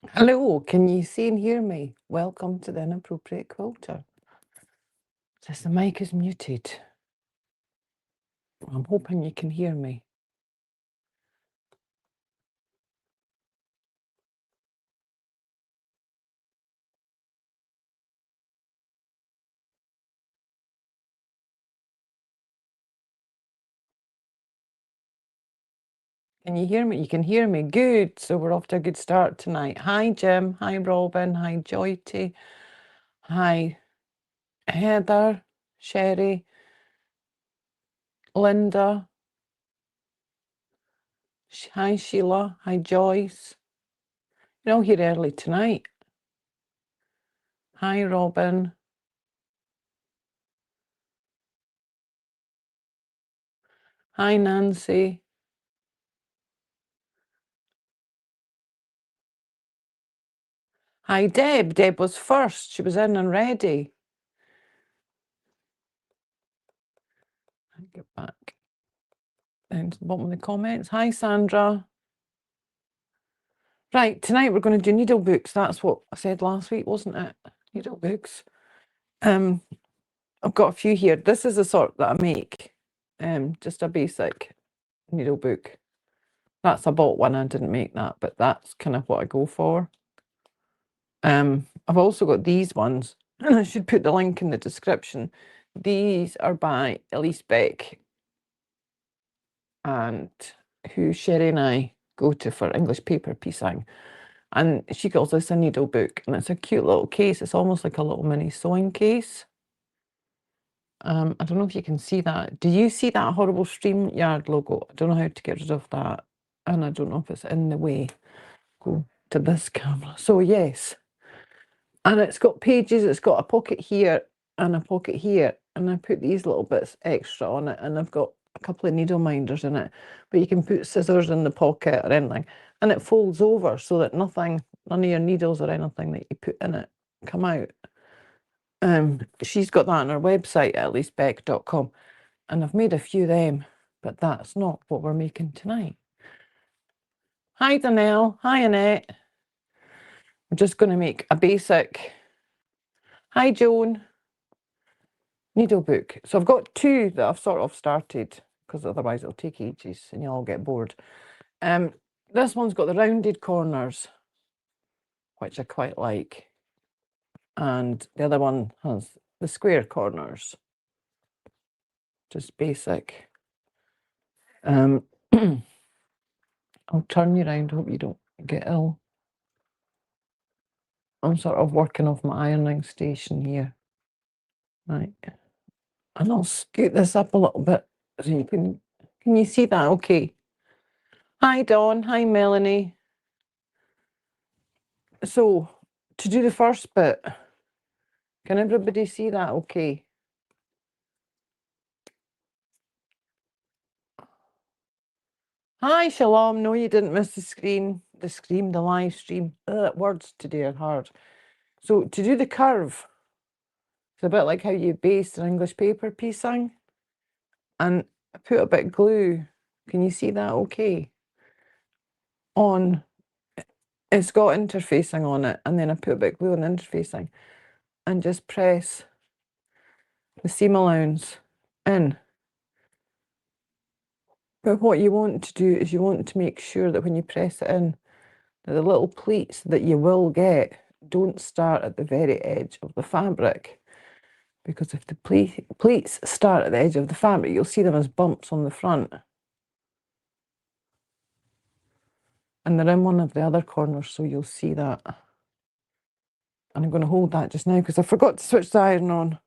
Hello, can you see and hear me? Welcome to the Inappropriate Quilter. Says the mic is muted. I'm hoping you can hear me. Can you hear me? You can hear me. Good. So we're off to a good start tonight. Hi, Jim. Hi, Robin. Hi, Joyty. Hi, Heather, Sherry, Linda. Hi, Sheila. Hi, Joyce. You're all here early tonight. Hi, Robin. Hi, Nancy. Hi, Deb. Deb was first. She was in and ready. I'll get back. And bottom of the comments. Hi, Sandra. Right, tonight we're going to do needle books. That's what I said last week, wasn't it? Needle books. I've got a few here. This is the sort that I make. Just a basic needle book. That's I bought one. I didn't make that, but that's kind of what I go for. I've also got these ones, and I should put the link in the description. These are by Elise Beck, and who Sherry and I go to for English paper piecing. And she calls this a needle book, and it's a cute little case. It's almost like a little mini sewing case. I don't know if you can see that. Do you see that horrible StreamYard logo? I don't know how to get rid of that, and I don't know if it's in the way. Go to this camera. So yes, and it's got pages. It's got a pocket here and a pocket here, and I put these little bits extra on it, and I've got a couple of needle minders in it, but you can put scissors in the pocket or anything, and it folds over so that none of your needles or anything that you put in it come out. She's got that on her website at leastbeck.com, and I've made a few of them, but that's not what we're making tonight. Hi, Danielle. Hi, Annette. I'm just going to make a basic. Hi, Joan. Needle book. So I've got two that I've sort of started, because otherwise it'll take ages and you'll all get bored. This one's got the rounded corners, which I quite like, and the other one has the square corners, just basic. I'll turn you around, hope you don't get ill. I'm sort of working off my ironing station here. Right. And I'll scoot this up a little bit so you can you see that okay? Hi, Dawn. Hi, Melanie. So, to do the first bit, can everybody see that okay? Hi, Shalom. No, you didn't miss the live stream. Words today are hard. So, to do the curve, it's a bit like how you baste an English paper piecing. And I put a bit of glue. Can you see that okay? It's got interfacing on it, and then I put a bit of glue on the interfacing and just press the seam allowance in. But what you want to do is you want to make sure that when you press it in, that the little pleats that you will get don't start at the very edge of the fabric. Because if the pleats start at the edge of the fabric, you'll see them as bumps on the front. And they're in one of the other corners, so you'll see that. And I'm going to hold that just now because I forgot to switch the iron on.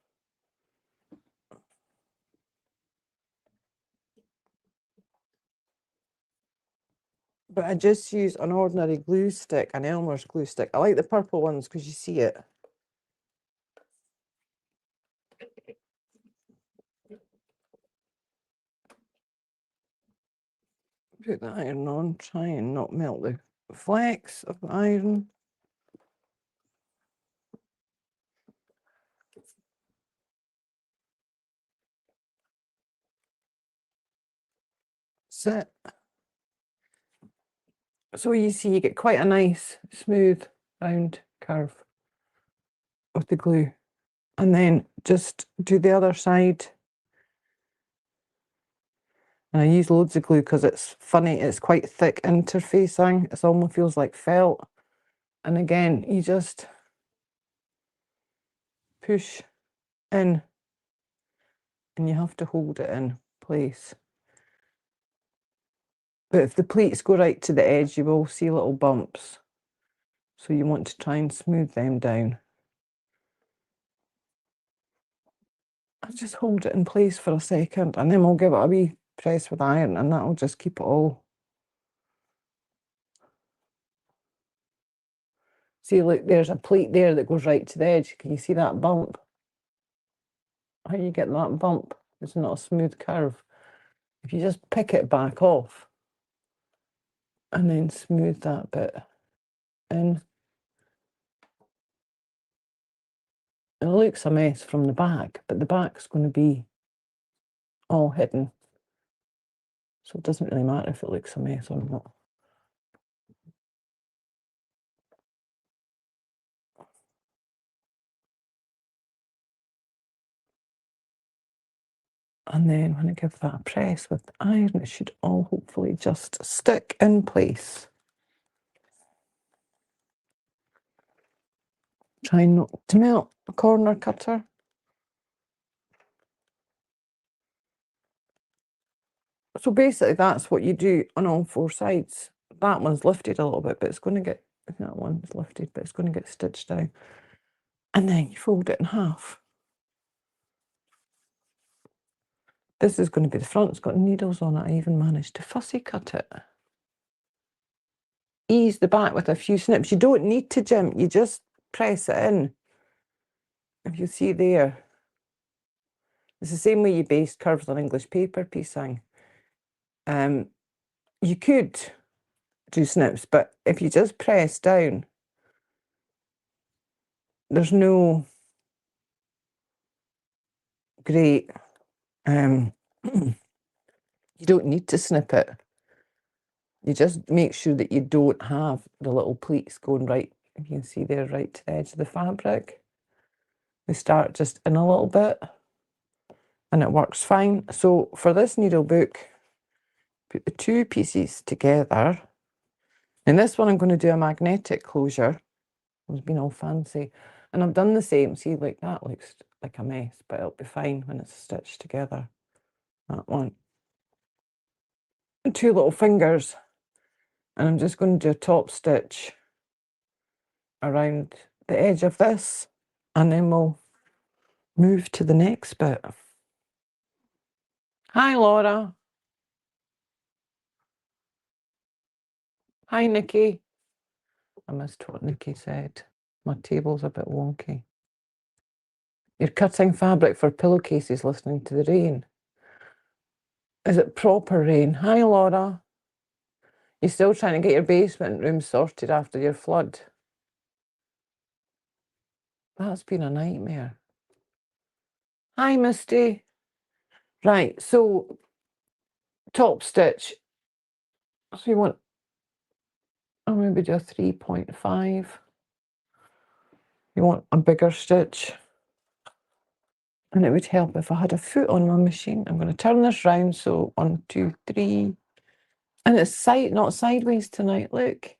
But I just use an ordinary glue stick, an Elmer's glue stick. I like the purple ones because you see it. Put the iron on, try and not melt the flex of the iron. Sit. So you see you get quite a nice smooth round curve with the glue. And then just do the other side. And I use loads of glue because it's funny, it's quite thick interfacing. It almost feels like felt. And again, you just push in and you have to hold it in place. But if the pleats go right to the edge, you will see little bumps. So you want to try and smooth them down. I'll just hold it in place for a second and then we'll give it a wee press with iron and that'll just keep it all. See, look, there's a pleat there that goes right to the edge. Can you see that bump? How you get that bump? It's not a smooth curve. If you just pick it back off and then smooth that bit in. It looks a mess from the back, but the back's going to be all hidden. So it doesn't really matter if it looks a mess or not. And then when I give that a press with the iron, it should all hopefully just stick in place. Try not to melt a corner cutter. So basically that's what you do on all four sides. That one's lifted a little bit, but it's going to get, that one's lifted, but it's going to get stitched down. And then you fold it in half. This is going to be the front. It's got needles on it. I even managed to fussy cut it. Ease the back with a few snips. You don't need to jimp. You just press it in. If you see there, it's the same way you baste curves on English paper piecing. You could do snips, but if you just press down, there's no great, you don't need to snip it. You just make sure that you don't have the little pleats going right, if you can see there, right to the edge of the fabric. They start just in a little bit and it works fine. So for this needle book, put the two pieces together. In this one, I'm going to do a magnetic closure. It's been all fancy. And I've done the same. See, like that looks like a mess, but it'll be fine when it's stitched together. That one. And two little fingers. And I'm just going to do a top stitch around the edge of this. And then we'll move to the next bit. Hi, Laura. Hi, Nikki. I missed what Nikki said. My table's a bit wonky. You're cutting fabric for pillowcases listening to the rain. Is it proper rain? Hi, Laura. You're still trying to get your basement room sorted after your flood? That's been a nightmare. Hi, Misty. Right, so top stitch. So you want, I'll maybe do a 3.5. You want a bigger stitch. And it would help if I had a foot on my machine. I'm going to turn this round. So 1, 2, 3. And it's not sideways tonight. Look.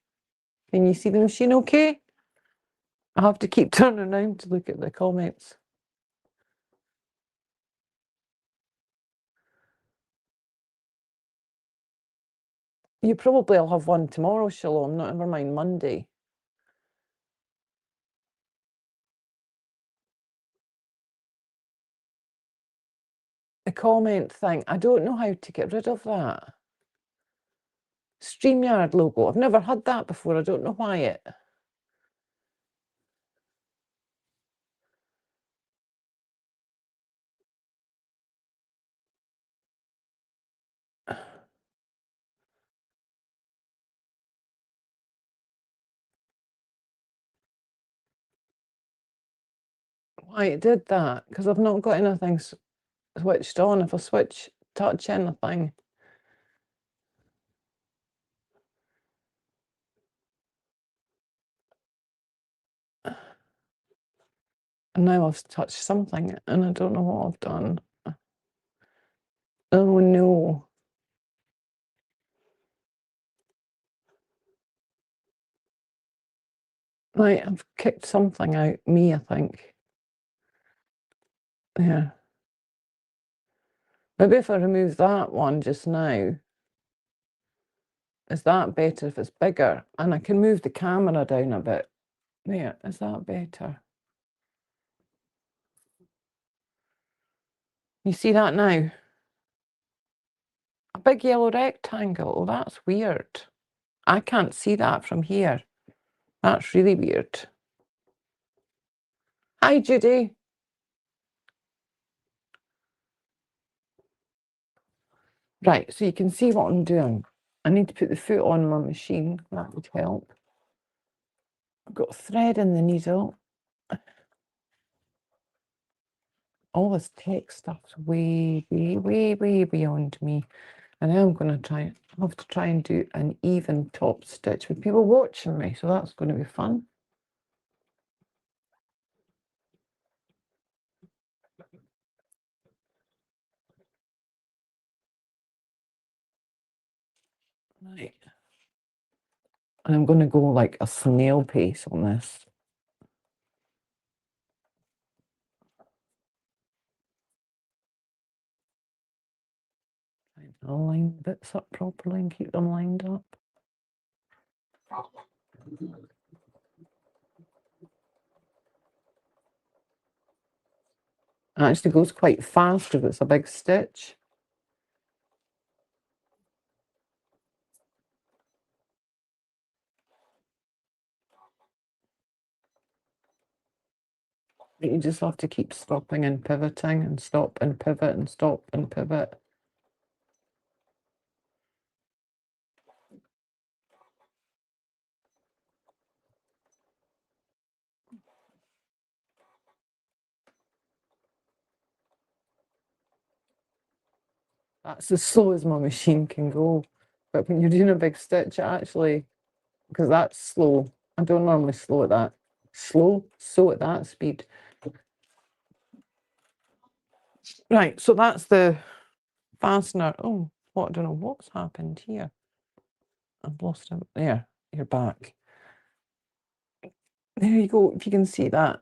Can you see the machine okay? I have to keep turning around to look at the comments. You probably will have one tomorrow, Shalom, not never mind Monday. The comment thing, I don't know how to get rid of that. StreamYard logo, I've never had that before. I don't know why it. Why it did that? Because I've not got anything switched on. If I touch anything. And now I've touched something and I don't know what I've done. Oh no. Right, I've kicked something out. Me, I think. Yeah. Maybe if I remove that one just now, is that better if it's bigger? And I can move the camera down a bit. There, is that better? You see that now? A big yellow rectangle. Oh, that's weird. I can't see that from here. That's really weird. Hi, Judy. Right, so you can see what I'm doing. I need to put the foot on my machine. That would help. I've got thread in the needle. All this tech stuff's way beyond me. And now I'm going to have to try and do an even top stitch with people watching me. So that's going to be fun. Right. And I'm going to go like a snail pace on this. I'll line the bits up properly and keep them lined up. It actually goes quite fast if it's a big stitch. You just have to keep stopping and pivoting and stop and pivot and stop and pivot. That's as slow as my machine can go. But when you're doing a big stitch, actually, because that's slow. I don't normally sew at that speed. Right, so that's the fastener. Oh, what? I don't know what's happened here. I've lost him. There, you're back. There you go. If you can see that,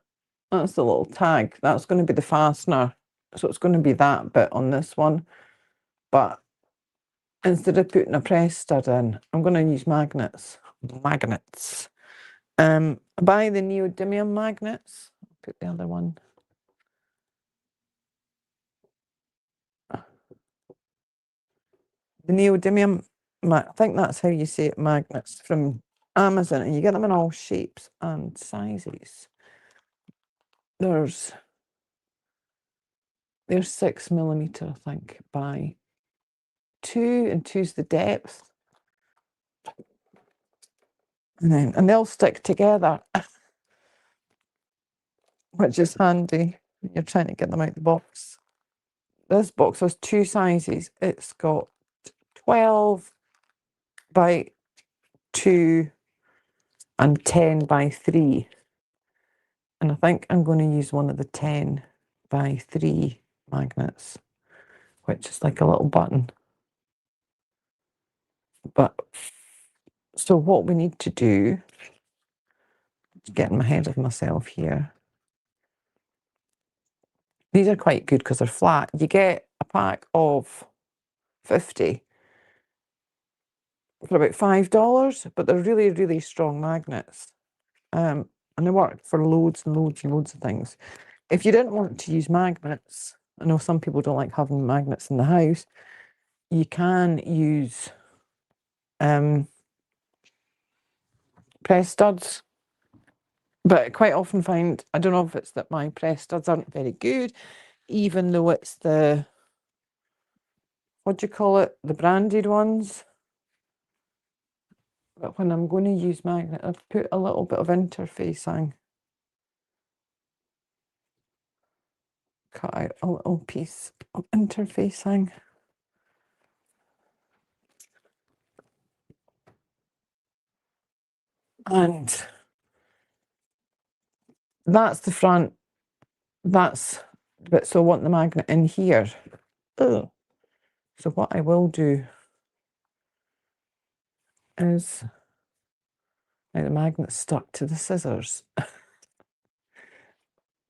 that's the little tag. That's going to be the fastener. So it's going to be that bit on this one. But instead of putting a press stud in, I'm going to use magnets. Magnets. Buy the neodymium magnets. I'll put the other one. The neodymium, I think that's how you say it, magnets from Amazon, and you get them in all shapes and sizes. They're 6mm, I think, by 2, and 2's the depth. And they'll stick together, which is handy when you're trying to get them out the box. This box has 2 sizes. It's got 12 by 2 and 10 by 3. And I think I'm going to use one of the 10 by 3 magnets, which is like a little button. But so what we need to do, getting ahead of myself here. These are quite good because they're flat. You get a pack of 50 for about $5, but they're really strong magnets. And they work for loads and loads of things. If you didn't want to use magnets, I know some people don't like having magnets in the house, you can use press studs. But I quite often find, I don't know if it's that my press studs aren't very good, even though it's the, what do you call it, the branded ones. But when I'm going to use magnet, I've put a little bit of interfacing. Cut out a little piece of interfacing. And that's the front. but so I want the magnet in here. Ugh. So what I will do is, now the magnet's stuck to the scissors,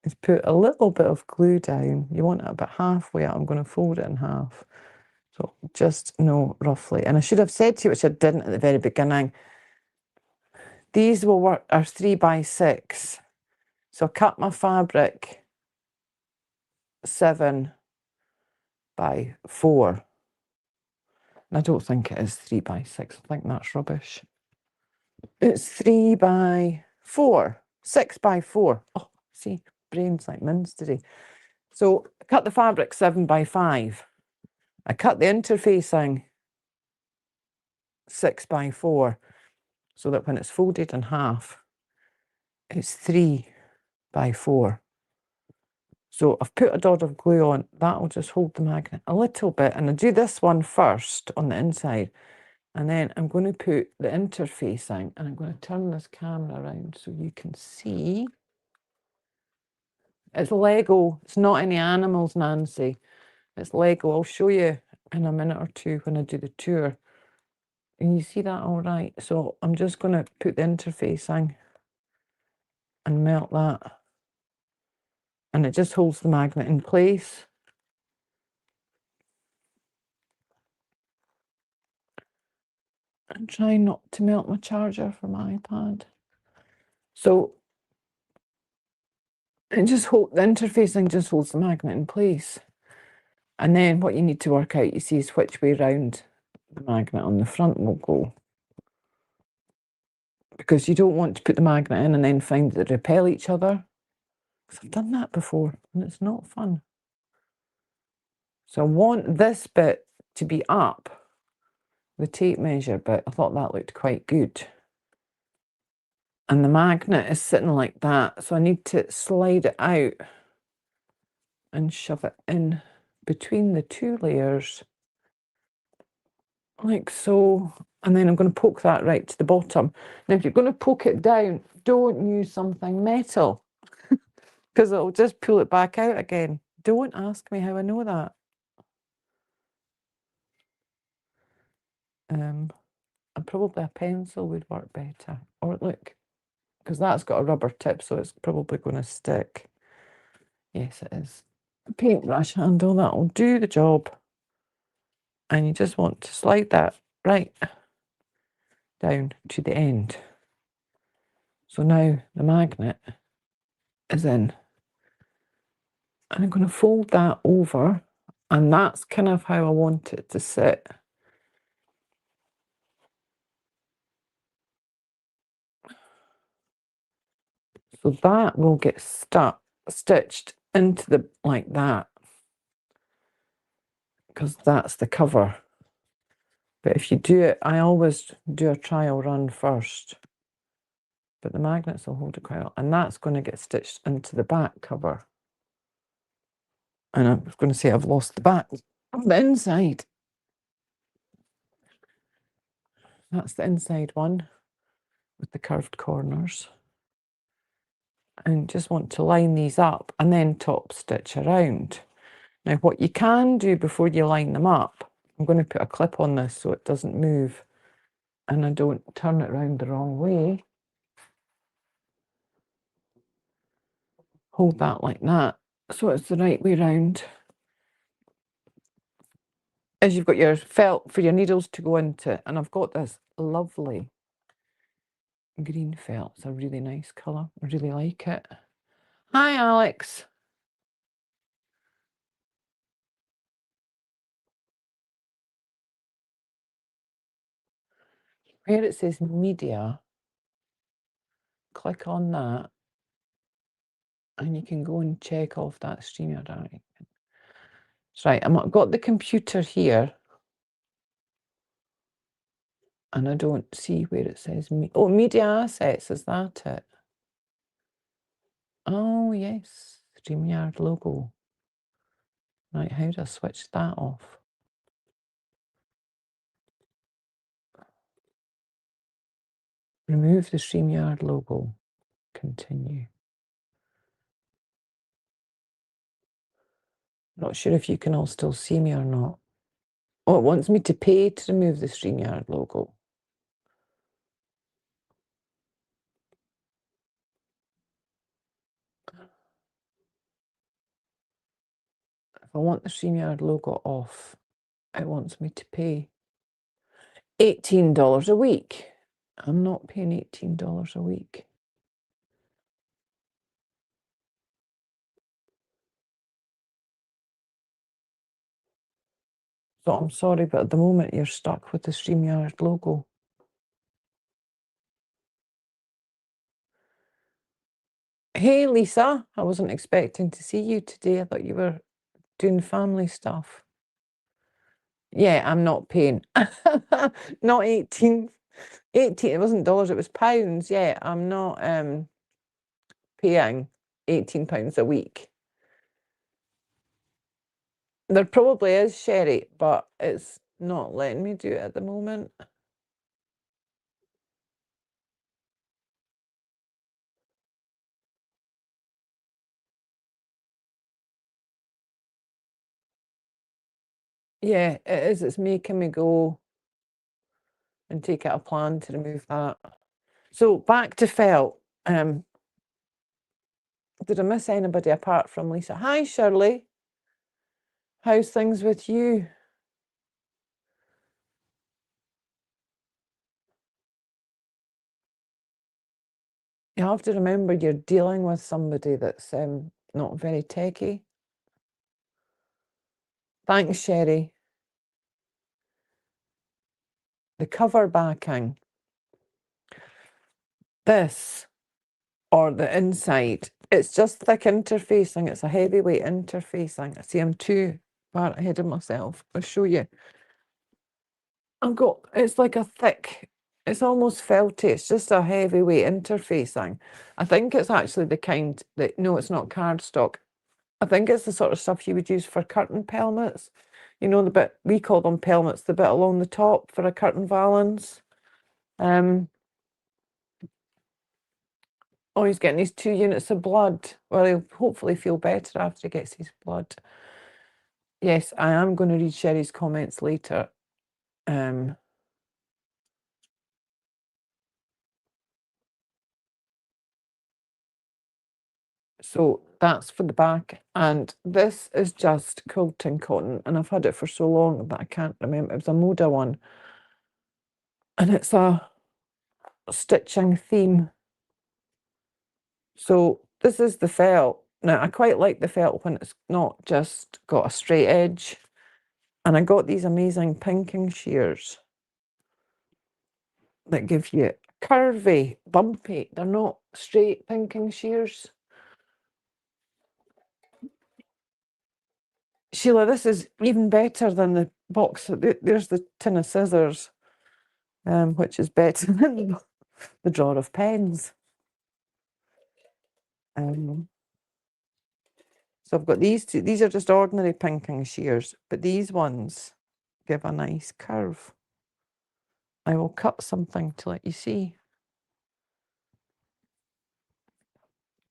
is put a little bit of glue down. You want it about halfway out. I'm going to fold it in half. So just know roughly. And I should have said to you, which I didn't at the very beginning, these will work, are 3 by 6. So I cut my fabric 7 by 4. And I don't think it is 3 by 6. I think that's rubbish. It's 3 by 4. 6 by 4. Oh, see, brain's like mince today. So I cut the fabric 7 by 5. I cut the interfacing 6 by 4, so that when it's folded in half, it's 3 by 4. So I've put a dot of glue on. That'll just hold the magnet a little bit. And I do this one first on the inside. And then I'm going to put the interfacing, and I'm going to turn this camera around so you can see. It's Lego. It's not any animals, Nancy. It's Lego. I'll show you in a minute or two when I do the tour. And you see that all right? So I'm just going to put the interfacing and melt that. And it just holds the magnet in place. And try not to melt my charger for my iPad. So the interfacing just holds the magnet in place. And then what you need to work out, you see, is which way round the magnet on the front will go. Because you don't want to put the magnet in and then find that they repel each other. Because I've done that before and it's not fun. So I want this bit to be up, the tape measure bit. I thought that looked quite good. And the magnet is sitting like that. So I need to slide it out and shove it in between the 2 layers. Like so. And then I'm going to poke that right to the bottom. Now, if you're going to poke it down, don't use something metal, because it'll just pull it back out again. Don't ask me how I know that. And probably a pencil would work better. Or look, because that's got a rubber tip, so it's probably going to stick. Yes, it is. A paintbrush handle, that'll do the job. And you just want to slide that right down to the end. So now the magnet is in. And I'm going to fold that over, and that's kind of how I want it to sit. So that will get stitched into the, like that, because that's the cover. But if you do it, I always do a trial run first. But the magnets will hold it quite well. And that's going to get stitched into the back cover. And I was going to say I've lost the back of the inside. That's the inside one with the curved corners. And just want to line these up and then top stitch around. Now what you can do before you line them up, I'm going to put a clip on this so it doesn't move and I don't turn it round the wrong way. Hold that like that so it's the right way round. As you've got your felt for your needles to go into, and I've got this lovely green felt. It's a really nice colour. I really like it. Hi, Alex. Where it says media, click on that and you can go and check off that StreamYard. Right, I've got the computer here and I don't see where it says oh, media assets, is that it? Oh yes, StreamYard logo. Right, how do I switch that off? Remove the StreamYard logo. Continue. Not sure if you can all still see me or not. Oh, it wants me to pay to remove the StreamYard logo. If I want the StreamYard logo off, it wants me to pay $18 a week. I'm not paying $18 a week. So I'm sorry, but at the moment you're stuck with the StreamYard logo. Hey, Lisa, I wasn't expecting to see you today. I thought you were doing family stuff. Yeah, I'm not paying. Not 18. It wasn't dollars, it was pounds. Yeah, I'm not paying £18 a week. There probably is, Sherry, but it's not letting me do it at the moment. Yeah, it is. It's making me go and take out a plan to remove that. So back to felt. Did I miss anybody apart from Lisa? Hi, Shirley. How's things with you? You have to remember you're dealing with somebody that's not very techy. Thanks, Sherry. The cover backing. This, or the inside, it's just thick interfacing. It's a heavyweight interfacing. I see I'm too far ahead of myself. I'll show you. It's like a thick, it's almost felty. It's just a heavyweight interfacing. I think it's actually the kind that, no, it's not cardstock. I think it's the sort of stuff you would use for curtain pelmets. You know, the bit, we call them pelmets, the bit along the top for a curtain valance. Oh, he's getting his 2 units of blood. Well, he'll hopefully feel better after he gets his blood. Yes, I am going to read Sherry's comments later. So that's for the back. And this is just quilting cotton. And I've had it for so long that I can't remember. It was a Moda one. And it's a stitching theme. So this is the felt. Now, I quite like the felt when it's not just got a straight edge. And I got these amazing pinking shears that give you curvy, bumpy. They're not straight pinking shears. Sheila, this is even better than the box. There's the tin of scissors, which is better than the drawer of pens. So I've got these two. These are just ordinary pinking shears, but these ones give a nice curve. I will cut something to let you see.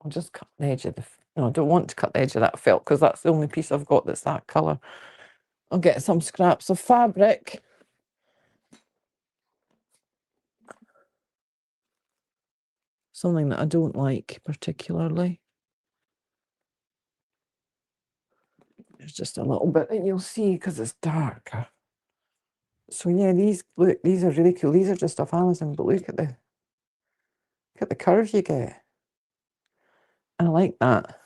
I'll just cut the edge of the... No, I don't want to cut the edge of that felt because that's the only piece I've got that's that colour. I'll get some scraps of fabric. Something that I don't like particularly. There's just a little bit that you'll see because it's darker. So yeah, these are really cool. These are just off Amazon, but look at the curve you get. I like that.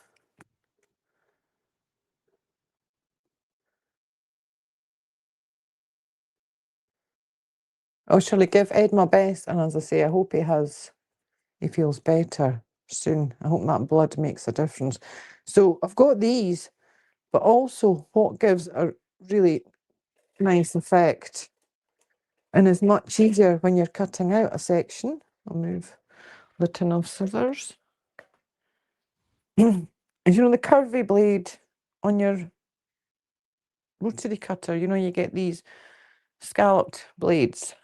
Oh, shall I give Ed my best? And as I say, I hope he feels better soon. I hope that blood makes a difference. So I've got these, but also what gives a really nice effect and is much easier when you're cutting out a section. I'll move the tin of scissors. And you know the curvy blade on your rotary cutter, you know, you get these scalloped blades.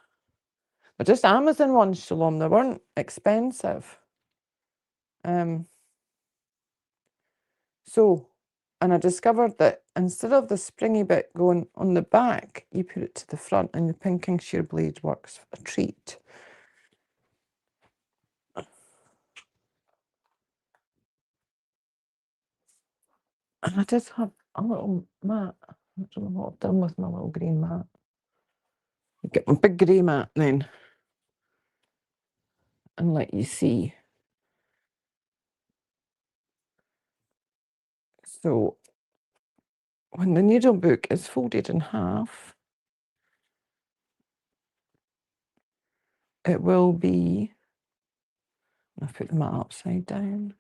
They're just Amazon ones, Shalom. They weren't expensive. So, and I discovered that instead of the springy bit going on the back, you put it to the front, and the pinking shear blade works a treat. And I did have a little mat. I don't know what I've done with my little green mat. Get my big grey mat then and let you see. So when the needle book is folded in half, it will be, I've put the mat upside down.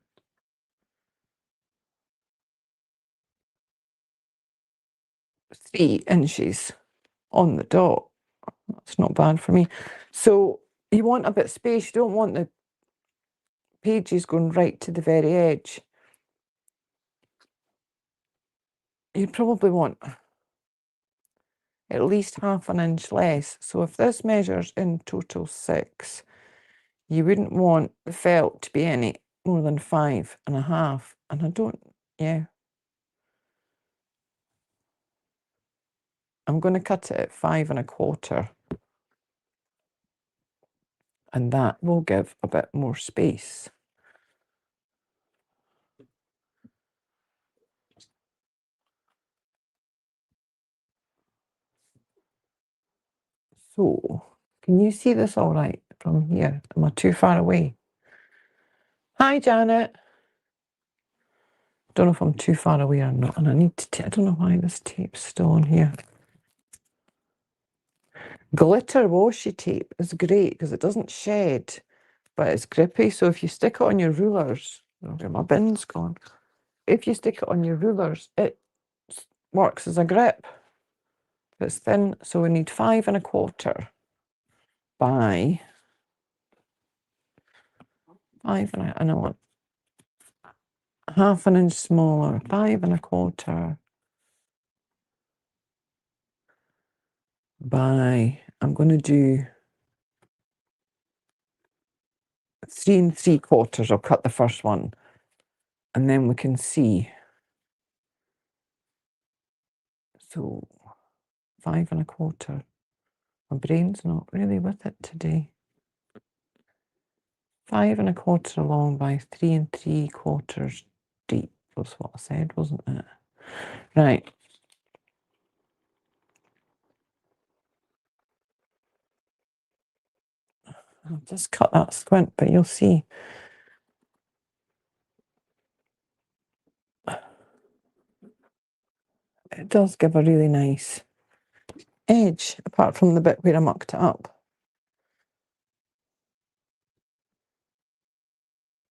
£3 on the dot. That's not bad for me. So you want a bit of space. You don't want the pages going right to the very edge. You probably want at least ½ an inch less. So if this measures in total 6, you wouldn't want the felt to be any more than 5.5. And I don't, yeah. I'm going to cut it at 5 1/4. And that will give a bit more space. So, can you see this all right from here? Am I too far away? Hi, Janet. Don't know if I'm too far away or not. And I need to, I don't know why this tape's still on here. Glitter washi tape is great because it doesn't shed, but it's grippy. So if you stick it on your rulers, oh, where my bin's gone. If you stick it on your rulers, it works as a grip. It's thin, so we need 5 1/4 by 5 and I know what, ½ an inch smaller, 5 1/4 by, I'm going to do 3 3/4. I'll cut the first one, and then we can see. So 5 1/4. My brain's not really with it today. 5 1/4 long by 3 3/4 deep was what I said, wasn't it? Right. I'll just cut that squint, but you'll see. It does give a really nice edge, apart from the bit where I mucked it up.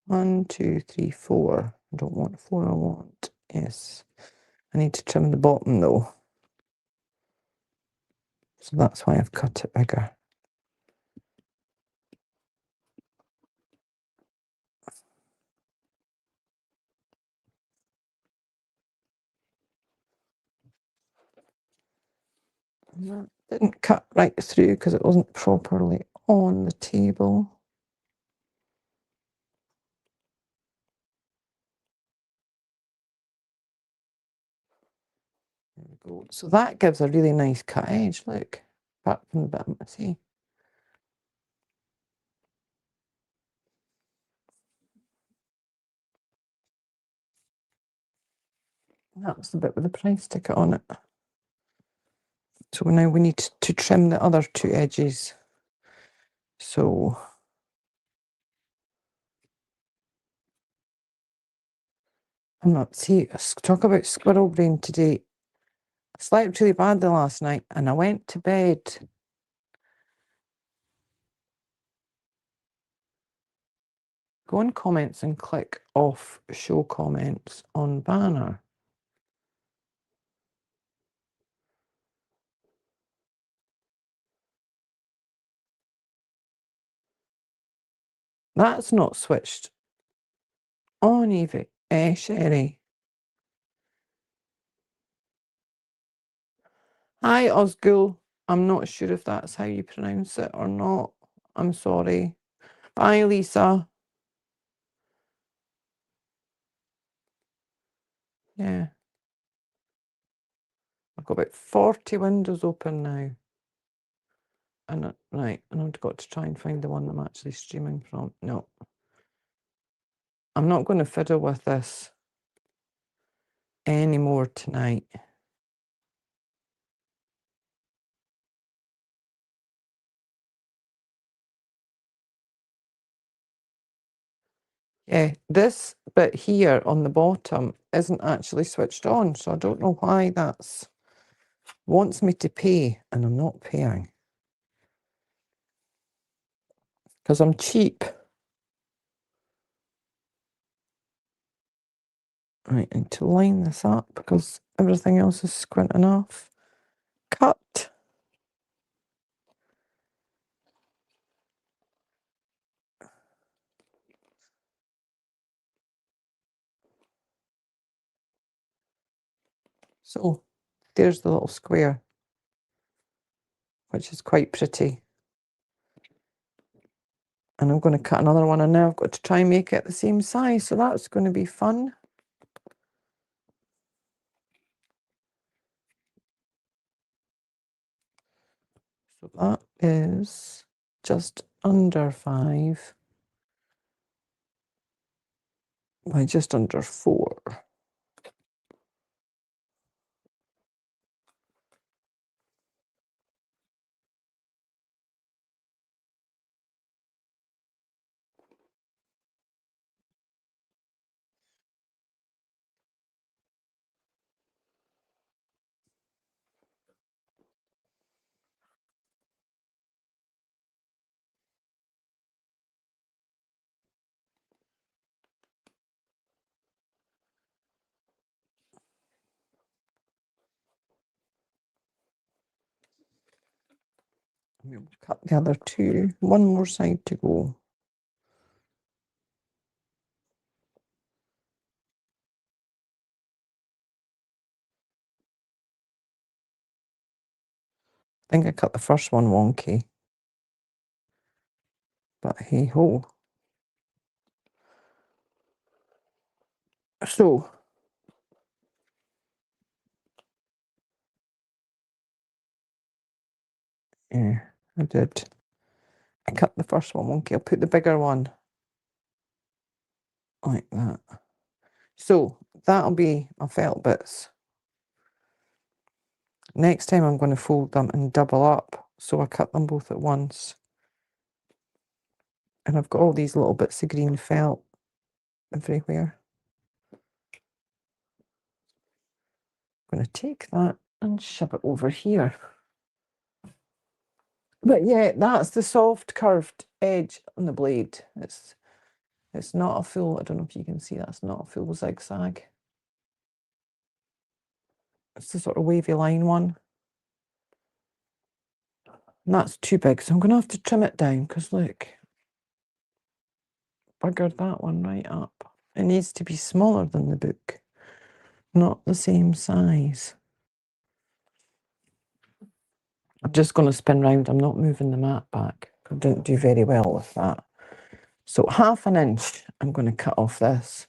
1 2 3 4. I don't want 4, I want, yes. I need to trim the bottom though. So that's why I've cut it bigger. And that didn't cut right through because it wasn't properly on the table. There we go. So that gives a really nice cut edge, look. Apart from the bit I'm see. That was the bit with the price sticker on it. So now we need to trim the other 2 edges. So I'm not, see, talk about squirrel brain today. I slept really badly last night and I went to bed. Go on comments and click off show comments on banner. That's not switched on, Evie. Sherry. Hi, Osgood. I'm not sure if that's how you pronounce it or not. I'm sorry. Bye, Lisa. Yeah. I've got about 40 windows open now. And right, and I've got to try and find the one I'm actually streaming from. No. I'm not going to fiddle with this anymore tonight. Yeah, this bit here on the bottom isn't actually switched on, so I don't know why that's wants me to pay, and I'm not paying. Because I'm cheap. Right, I need to line this up because everything else is squinting off. Cut. So there's the little square, which is quite pretty. And I'm going to cut another one, and now I've got to try and make it the same size, so that's going to be fun. So that is just under 5 by just under 4. We'll cut the other 2. One more side to go. I think I cut the first one wonky. But hey ho. So yeah, I did. I cut the first one wonky. I'll put the bigger one like that. So that'll be my felt bits. Next time I'm going to fold them and double up, so I cut them both at once. And I've got all these little bits of green felt everywhere. I'm going to take that and shove it over here. But yeah, that's the soft curved edge on the blade. It's not a full, I don't know if you can see, that's not a full zigzag. It's the sort of wavy line one. And that's too big, so I'm going to have to trim it down, because look, buggered that one right up. It needs to be smaller than the book, not the same size. I'm just going to spin round. I'm not moving the mat back. I didn't do very well with that. So 1/2 inch, I'm going to cut off this.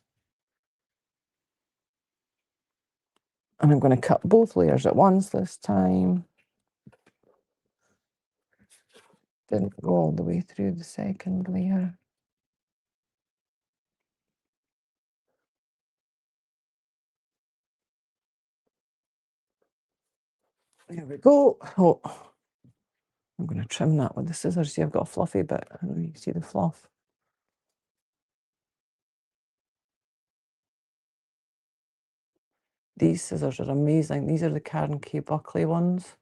And I'm going to cut both layers at once this time. Didn't go all the way through the second layer. There we go. Oh, I'm going to trim that with the scissors. See, I've got a fluffy bit. I don't know if you can see the fluff. These scissors are amazing. These are the Karen K. Buckley ones.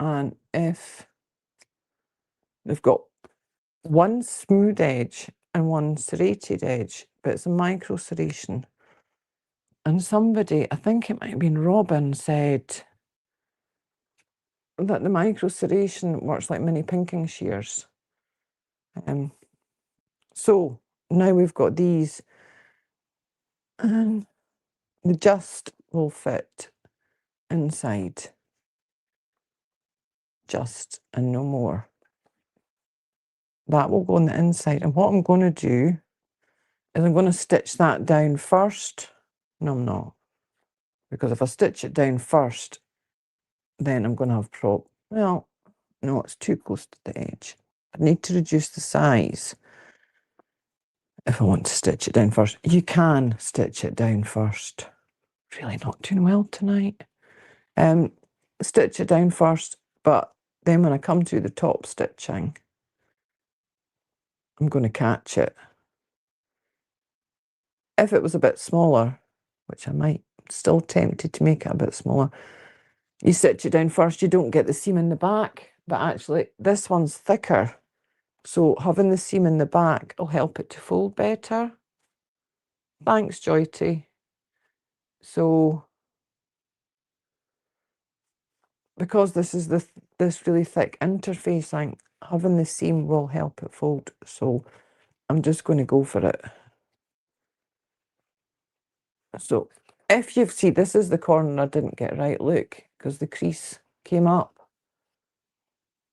And if they've got one smooth edge and one serrated edge, but it's a micro serration. And somebody, I think it might have been Robin, said that the micro serration works like mini pinking shears. So now we've got these, and the just will fit inside. Just and no more. That will go on the inside. And what I'm going to do is I'm going to stitch that down first. No, I'm not. because if I stitch it down first, then I'm going to have well, no, it's too close to the edge. I need to reduce the size if I want to stitch it down first. You can stitch it down first. Really not doing well tonight. Stitch it down first, but then when I come to the top stitching, I'm going to catch it. If it was a bit smaller, which I might, still tempted to make it a bit smaller, you stitch it down first, you don't get the seam in the back, but actually this one's thicker. So having the seam in the back will help it to fold better. Thanks, Joyty. So, because this is this really thick interfacing, having the seam will help it fold. So I'm just going to go for it. So if you've seen, this is the corner I didn't get right, look, because the crease came up.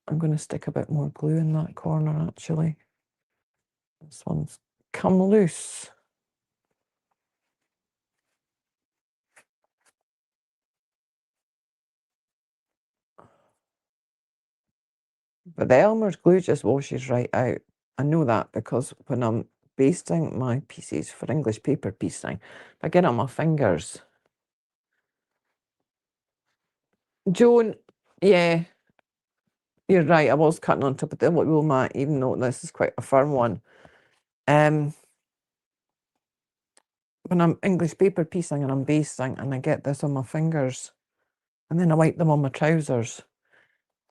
I'm going to stick a bit more glue in that corner, actually. This one's come loose. But the Elmer's glue just washes right out. I know that because when I'm basting my pieces for English paper piecing, if I get on my fingers. Joan, yeah, you're right. I was cutting on top of the wool mat, even though this is quite a firm one. When I'm English paper piecing and I'm basting and I get this on my fingers and then I wipe them on my trousers.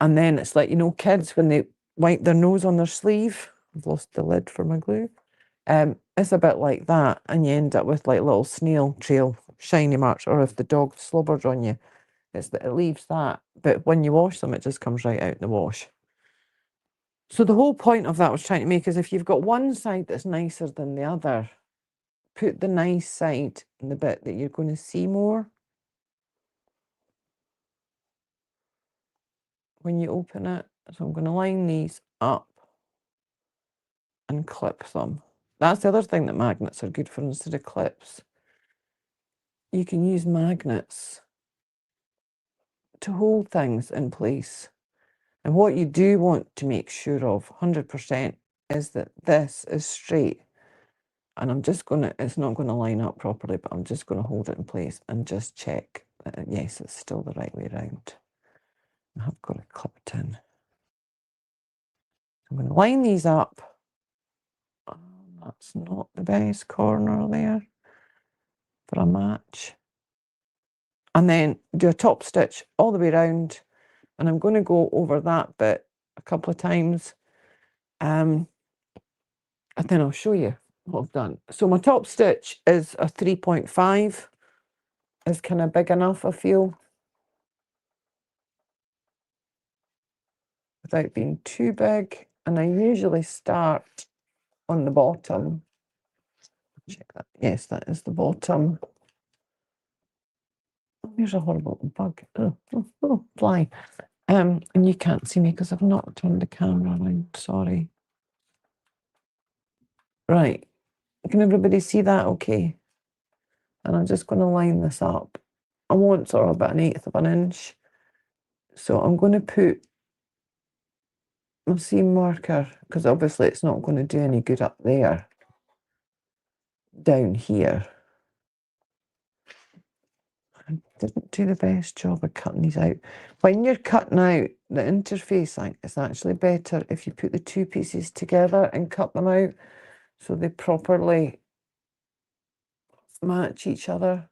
And then it's like, you know, kids, when they wipe their nose on their sleeve, I've lost the lid for my glue. It's a bit like that, and you end up with like little snail trail shiny marks, or if the dog slobbers on you, it's that it leaves that. But when you wash them, it just comes right out in the wash. So the whole point of that I was trying to make is if you've got one side that's nicer than the other, put the nice side in the bit that you're going to see more when you open it. So I'm going to line these up and clip them. That's the other thing that magnets are good for instead of clips. You can use magnets to hold things in place. And what you do want to make sure of 100% is that this is straight. And I'm just going to, it's not going to line up properly, but I'm just going to hold it in place and just check that, yes, it's still the right way around. I've got it clipped in. I'm going to line these up. Oh, that's not the best corner there for a match. And then do a top stitch all the way around. And I'm going to go over that bit a couple of times. And then I'll show you what I've done. So my top stitch is a 3.5. Is kind of big enough, I feel, without being too big. And I usually start on the bottom. Check that. Yes, that is the bottom. Oh, here's a horrible bug. Oh, fly. And you can't see me because I've not turned the camera on. Sorry. Right. Can everybody see that okay? And I'm just going to line this up. I want sort of about 1/8 of an inch. So I'm going to put my seam marker, because obviously it's not going to do any good up there, down here. I didn't do the best job of cutting these out. When you're cutting out the interfacing, it's actually better if you put the two pieces together and cut them out so they properly match each other.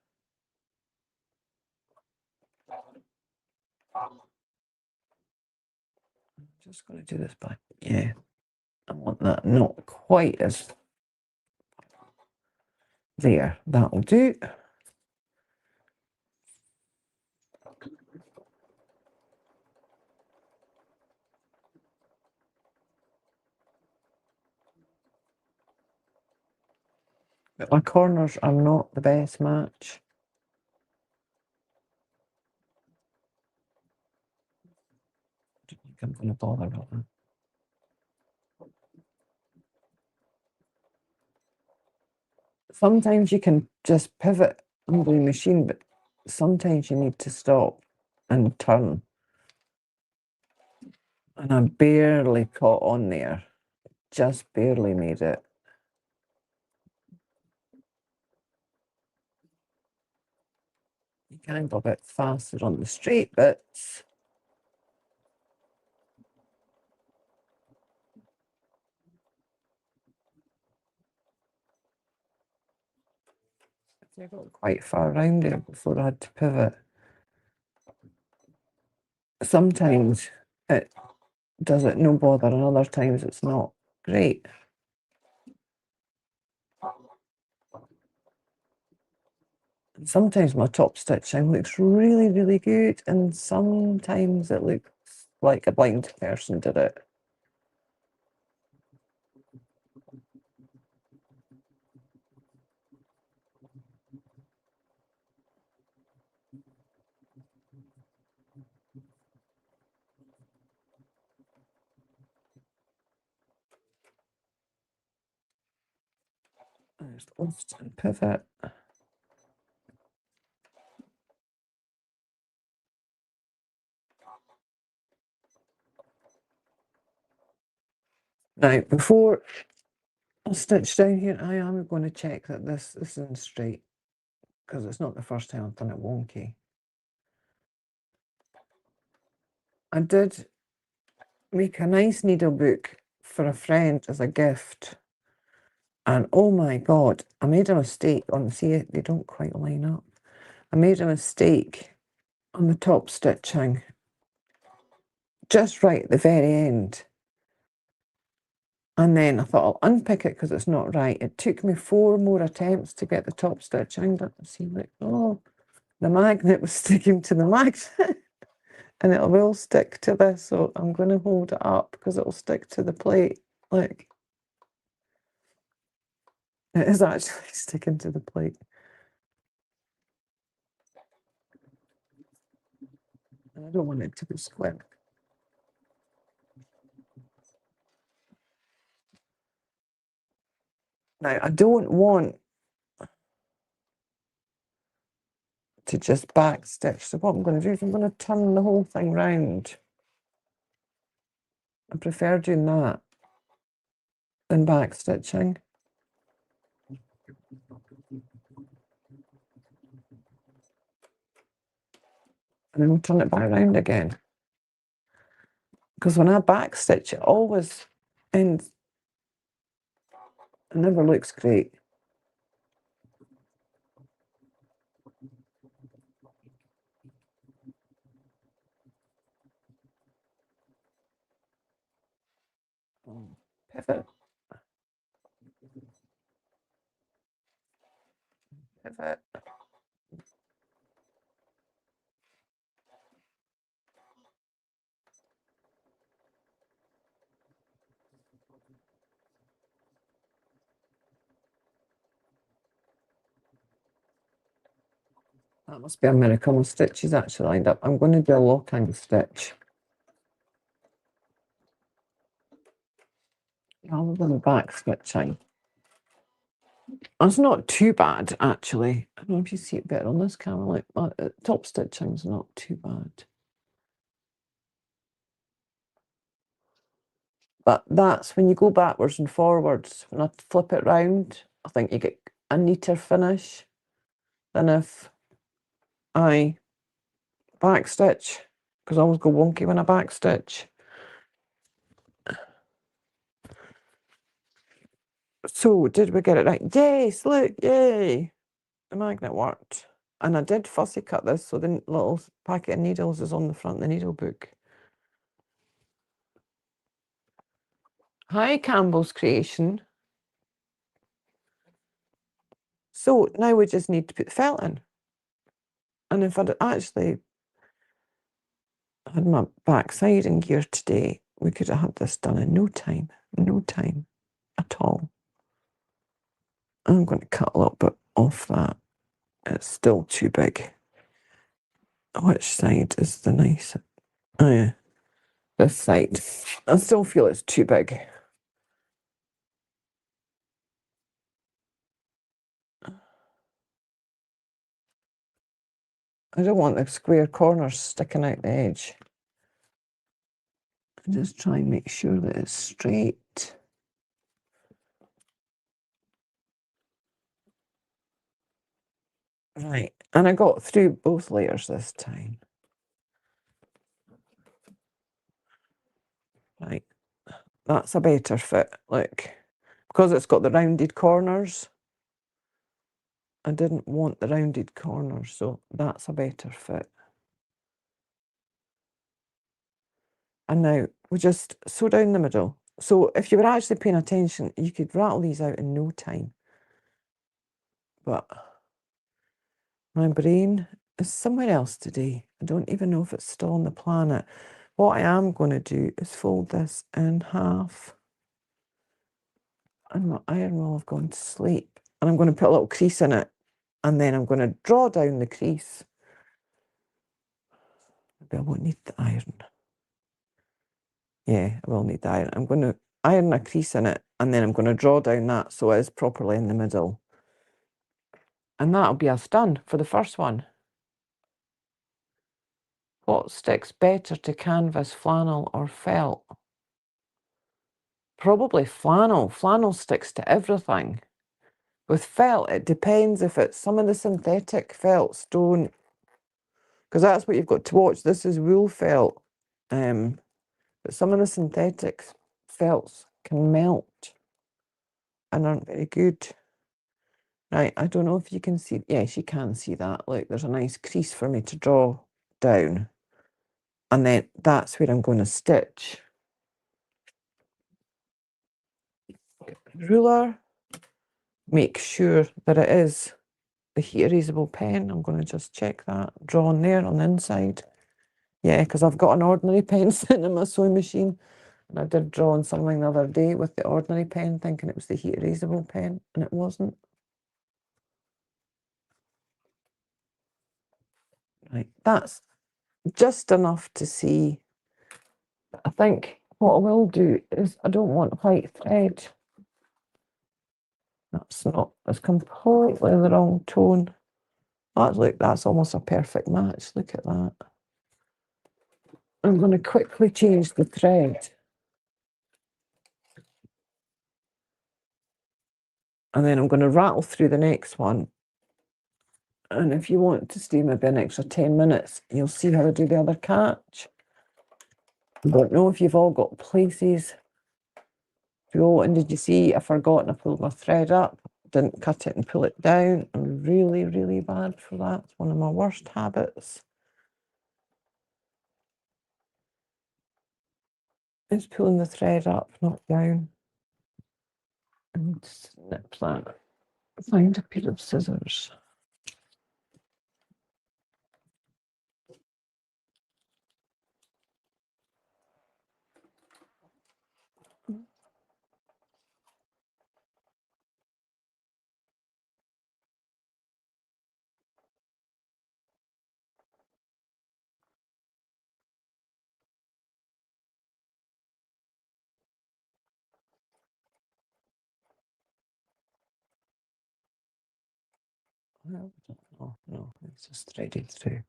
I'm just going to do this back. Yeah, I want that not quite as there. That'll do. But my corners are not the best match. I don't think I'm going to bother with that. Sometimes you can just pivot on the machine, but sometimes you need to stop and turn. And I barely caught on there. Just barely made it. You can go a bit faster on the straight bits. I got quite far around there before I had to pivot. Sometimes it does it no bother, and other times it's not great. And sometimes my top stitching looks really, really good, and sometimes it looks like a blind person did it. There's the Austin pivot. Now, before I stitch down here, I am going to check that this isn't straight, because it's not the first time I've done it wonky. I did make a nice needle book for a friend as a gift. And oh my God, I made a mistake on, see, they don't quite line up. I made a mistake on the top stitching, just right at the very end. And then I thought I'll unpick it because it's not right. It took me 4 more attempts to get the top stitching. But see, like, oh, the magnet was sticking to the magnet. And it will stick to this, so I'm going to hold it up because it'll stick to the plate. Like, it is actually sticking to the plate. And I don't want it to be square. Now, I don't want to just back stitch. So what I'm going to do is I'm going to turn the whole thing round. I prefer doing that than back stitching. And then we'll turn it back around again. Because when I back stitch, it always ends, it never looks great. Pivot. Pivot. That must be a miracle. My stitches actually lined up. I'm going to do a locking stitch rather than back stitching. It's not too bad, actually. I don't know if you see it better on this camera. Like, top stitching's not too bad. But that's when you go backwards and forwards. When I flip it round, I think you get a neater finish than if I back stitch, because I always go wonky when I back stitch. So, did we get it right? Yes, look, yay! The magnet worked. And I did fussy cut this, so the little packet of needles is on the front of the needle book. Hi, Campbell's Creation. So now we just need to put the felt in. And if I'd actually had my backside in gear today, we could have had this done in no time at all. I'm going to cut a little bit off that. It's still too big. Which side is the nice? Oh yeah, this side. I still feel it's too big. I don't want the square corners sticking out the edge. Just try and make sure that it's straight. Right, and I got through both layers this time. Right, that's a better fit, look. Because it's got the rounded corners, I didn't want the rounded corners, so that's a better fit. And now we just sew down the middle. So if you were actually paying attention, you could rattle these out in no time. But my brain is somewhere else today. I don't even know if it's still on the planet. What I am going to do is fold this in half. And my iron will have gone to sleep. And I'm going to put a little crease in it. And then I'm going to draw down the crease. Maybe I won't need the iron. Yeah, I will need the iron. I'm going to iron a crease in it. And then I'm going to draw down that so it is properly in the middle. And that'll be us done for the first one. What sticks better to canvas, flannel or felt? Probably flannel. Flannel sticks to everything. With felt, it depends if it's some of the synthetic felts don't, because that's what you've got to watch. This is wool felt, but some of the synthetic felts can melt and aren't very good. Right, I don't know if you can see. Yes, you can see that. Look, there's a nice crease for me to draw down. And then that's where I'm going to stitch. Ruler, make sure that it is the heat erasable pen. I'm going to just check that. Draw on there on the inside. Yeah, because I've got an ordinary pen sitting in my sewing machine. And I did draw on something the other day with the ordinary pen, thinking it was the heat erasable pen, and it wasn't. Right, that's just enough to see. I think what I will do is I don't want white thread. That's completely the wrong tone. Look, that's almost a perfect match. Look at that. I'm going to quickly change the thread. And then I'm going to rattle through the next one. And if you want to stay maybe an extra 10 minutes, you'll see how I do the other catch. I don't know if you've all got places. And did you see I forgot and I pulled my thread up, didn't cut it and pull it down. I'm really, really bad for that. It's one of my worst habits. It's pulling the thread up, not down. And snip that. Find a pair of scissors. No, it's just threaded through.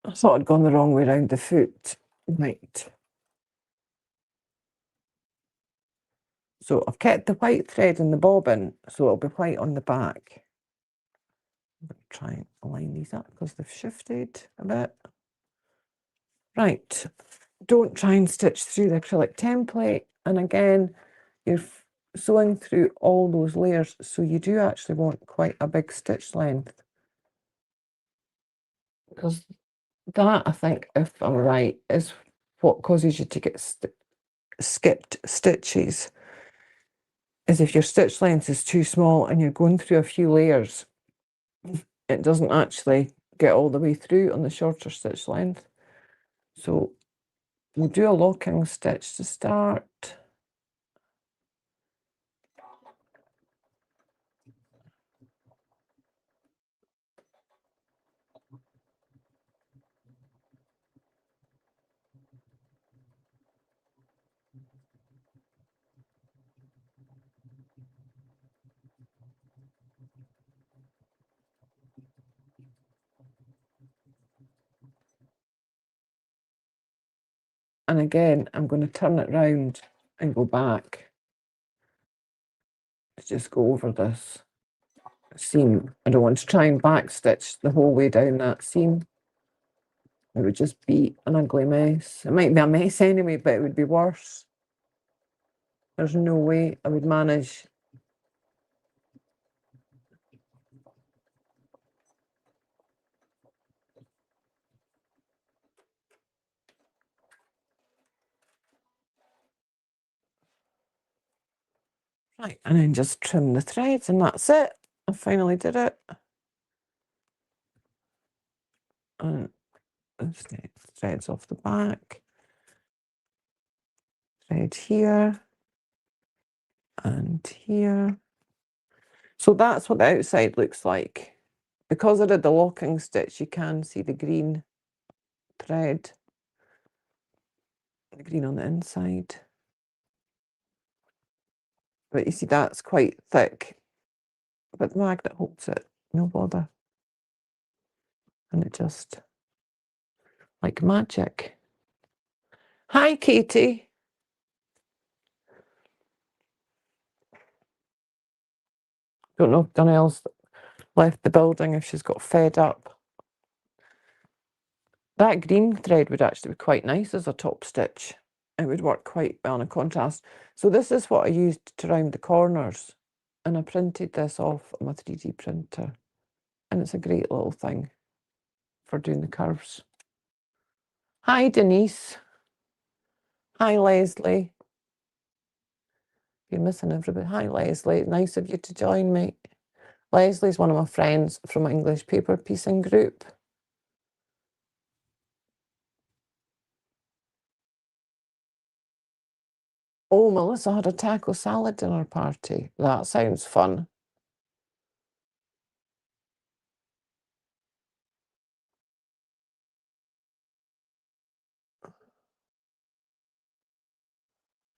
I thought I'd gone the wrong way around the foot. Right. So I've kept the white thread in the bobbin, so it'll be white on the back. I'm going to try and align these up because they've shifted a bit. Right. Don't try and stitch through the acrylic template. And again, you're sewing through all those layers, so you do actually want quite a big stitch length. Because that, I think, if I'm right, is what causes you to get skipped stitches. Is if your stitch length is too small and you're going through a few layers, it doesn't actually get all the way through on the shorter stitch length. So we'll do a locking stitch to start. And again, I'm going to turn it round and go back to just go over this seam. I don't want to try and back stitch the whole way down that seam. It would just be an ugly mess. It might be a mess anyway, but it would be worse. There's no way I would manage. Right, and then just trim the threads, and that's it. I finally did it. And threads off the back. Thread here. And here. So that's what the outside looks like. Because I did the locking stitch, you can see the green thread. The green on the inside. But you see, that's quite thick. But the magnet holds it, no bother. And it just, like magic. Hi, Katie. Don't know if Donnell's left the building, if she's got fed up. That green thread would actually be quite nice as a top stitch. It would work quite well in a contrast. So this is what I used to round the corners. And I printed this off on my 3D printer. And it's a great little thing for doing the curves. Hi, Denise. Hi, Leslie. You're missing everybody. Hi, Leslie. Nice of you to join me. Leslie's one of my friends from my English paper piecing group. Oh, Melissa had a taco salad dinner party. That sounds fun.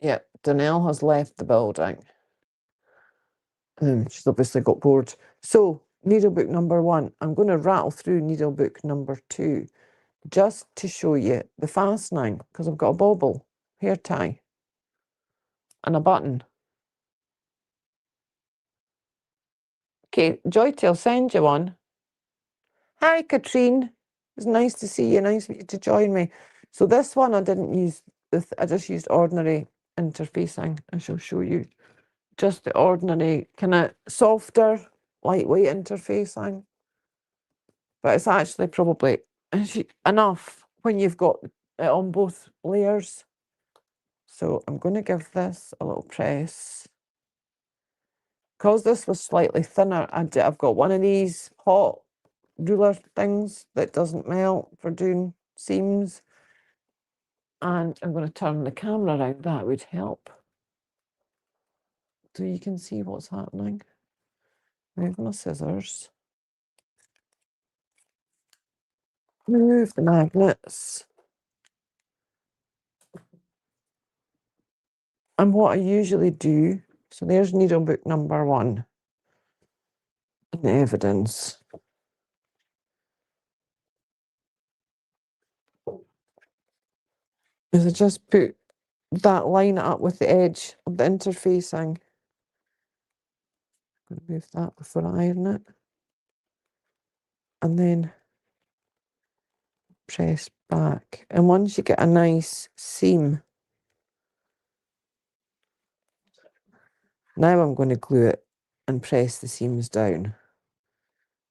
Yeah, Donnell has left the building. She's obviously got bored. So, needlebook number 1. I'm going to rattle through needlebook number 2 just to show you the fastening, because I've got a bobble, hair tie, and a button. Okay, Joyty, I'll send you one. Hi, Katrine. It's nice to see you. Nice of you to join me. So this one I didn't use, I just used ordinary interfacing. I shall show you just the ordinary, kind of softer, lightweight interfacing. But it's actually probably enough when you've got it on both layers. So I'm going to give this a little press. Because this was slightly thinner, I've got one of these hot ruler things that doesn't melt for doing seams. And I'm going to turn the camera around. That would help. So you can see what's happening. Move my scissors. Move the magnets. And what I usually do, so there's needlebook number 1 in the evidence. Is I just put that line up with the edge of the interfacing. I'm going to move that before I iron it. And then press back. And once you get a nice seam, now I'm going to glue it and press the seams down.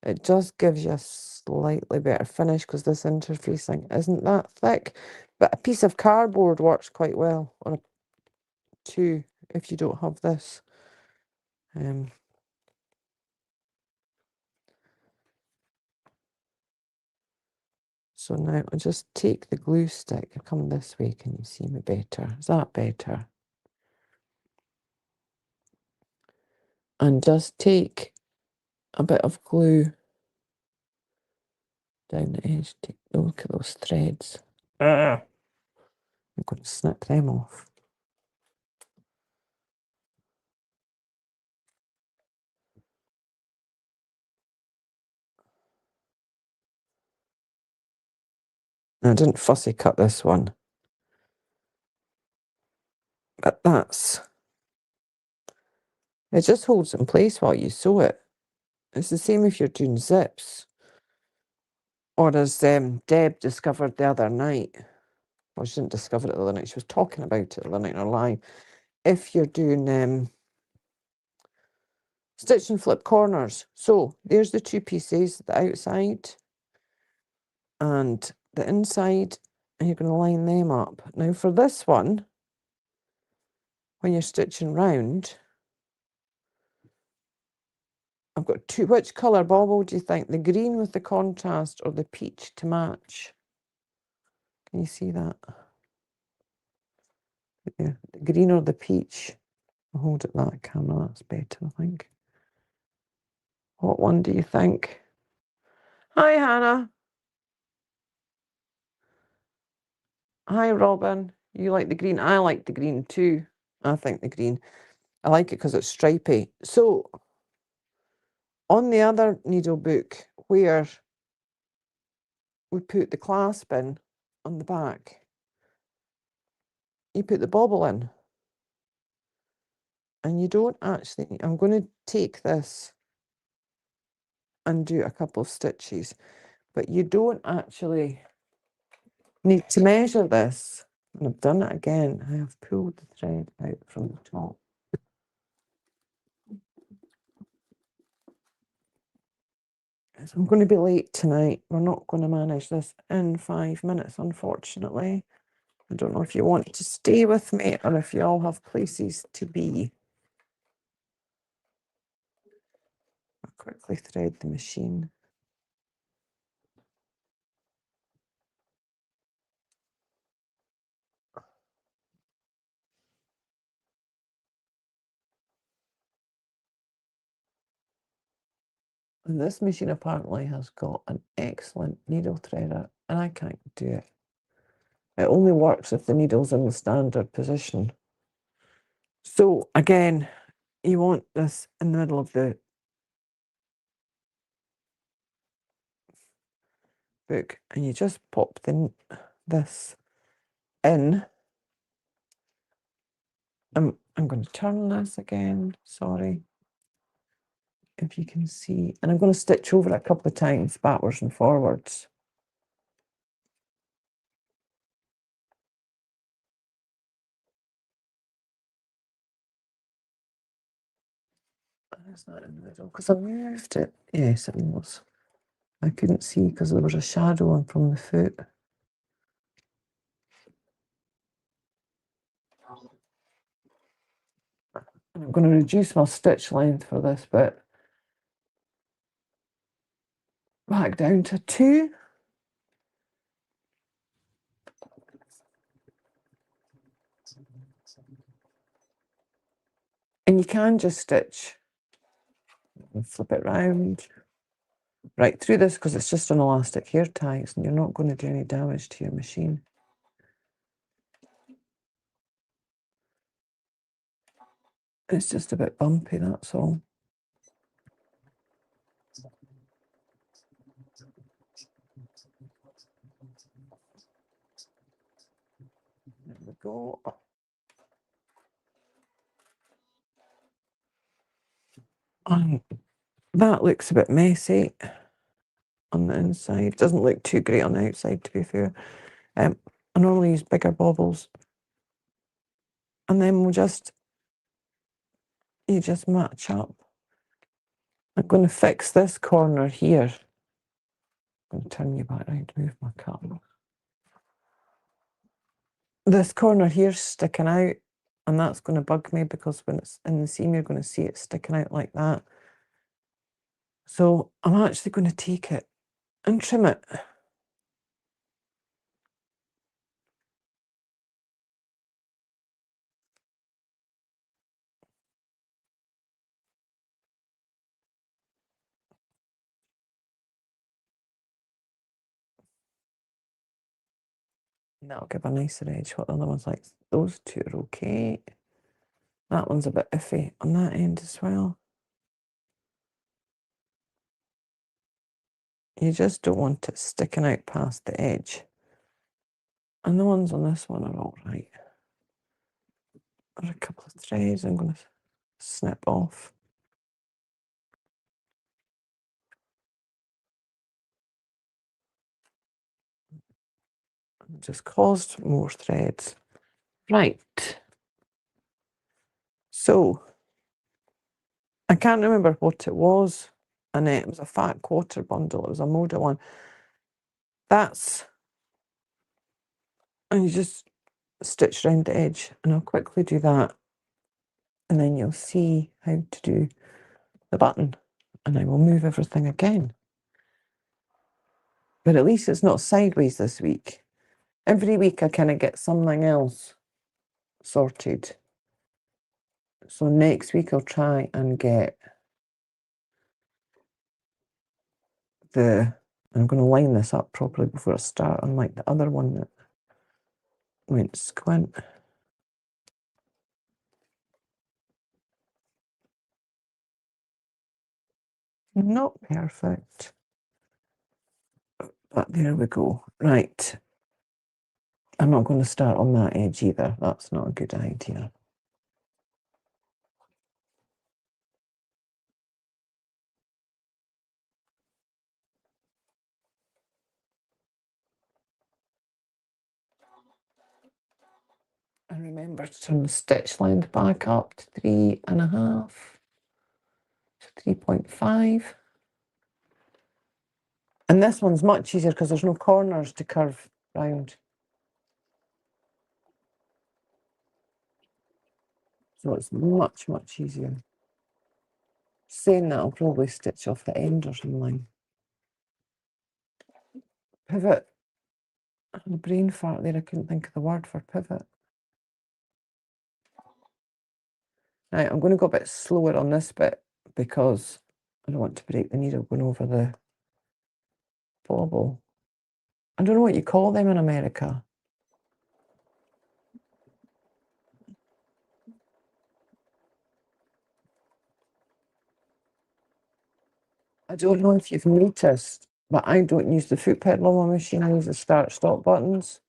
It just gives you a slightly better finish because this interfacing isn't that thick. But a piece of cardboard works quite well, or 2 if you don't have this. So now I'll just take the glue stick. I come this way, can you see me better? Is that better? And just take a bit of glue down the edge. Look at those threads. I'm going to snip them off. I didn't fussy cut this one. But it just holds in place while you sew it. It's the same if you're doing zips. Or as Deb discovered the other night, well, she didn't discover it the other night, she was talking about it the other night in her live. If you're doing stitch and flip corners. So there's the two pieces, the outside and the inside, and you're going to line them up. Now for this one, when you're stitching round, I've got two. Which colour bauble do you think? The green with the contrast or the peach to match? Can you see that? Yeah, the green or the peach? I'll hold it that camera, that's better, I think. What one do you think? Hi, Hannah. Hi, Robin. You like the green? I like the green too. I think the green. I like it because it's stripy. So, on the other needle book where we put the clasp in on the back, you put the bobble in. And you don't actually, I'm going to take this and do a couple of stitches, but you don't actually need to measure this. And I've done it again. I have pulled the thread out from the top. So I'm going to be late tonight. We're not going to manage this in 5 minutes, unfortunately. I don't know if you want to stay with me or if you all have places to be. I'll quickly thread the machine. And this machine apparently has got an excellent needle threader, and I can't do it. It only works if the needle's in the standard position. So again, you want this in the middle of the book, and you just pop this in. I'm going to turn this again, sorry, if you can see. And I'm going to stitch over it a couple of times, backwards and forwards. Is that in the middle? Because I moved it. Yes, it was. I couldn't see because there was a shadow on from the foot. And I'm going to reduce my stitch length for this bit back down to 2. And you can just stitch and flip it round right through this because it's just an elastic hair tie, and you're not going to do any damage to your machine. It's just a bit bumpy, that's all. There we go. And that looks a bit messy on the inside. Doesn't look too great on the outside, to be fair. I normally use bigger bobbles. And then you just match up. I'm going to fix this corner here. I'm going to turn you back around to move my cup. This corner here's sticking out, and that's going to bug me because when it's in the seam, you're going to see it sticking out like that. So I'm actually going to take it and trim it. And that'll give a nicer edge. What the other one's like, those two are okay. That one's a bit iffy on that end as well. You just don't want it sticking out past the edge. And the ones on this one are all right. a couple of threads I'm going to snip off. Just caused more threads. Right. So I can't remember what it was, and it was a fat quarter bundle. It was a Moda one. And you just stitch around the edge, and I'll quickly do that, and then you'll see how to do the button, and I will move everything again. But at least it's not sideways this week. Every week I kind of get something else sorted. So next week I'll try and get I'm going to line this up properly before I start, unlike the other one that went squint. Not perfect, but there we go. Right. I'm not going to start on that edge either. That's not a good idea. And remember to turn the stitch length back up to 3.5 to 3.5. And this one's much easier because there's no corners to curve round. So it's much, much easier. Saying that, I'll probably stitch off the end or something. Pivot. I had a brain fart there. I couldn't think of the word for pivot. Right, I'm going to go a bit slower on this bit because I don't want to break the needle going over the bobble. I don't know what you call them in America. I don't know if you've noticed, but I don't use the foot pedal on my machine. I use the start-stop buttons.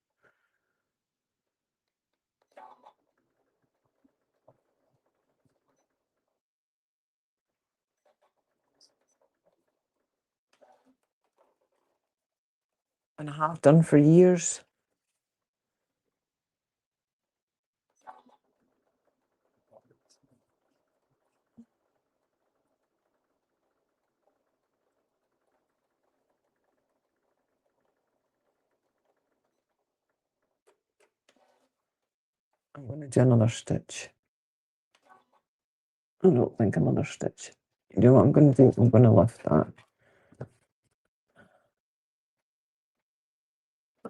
And I have done for years. I'm going to do another stitch. I don't think another stitch. You know what I'm going to do? I'm going to lift that.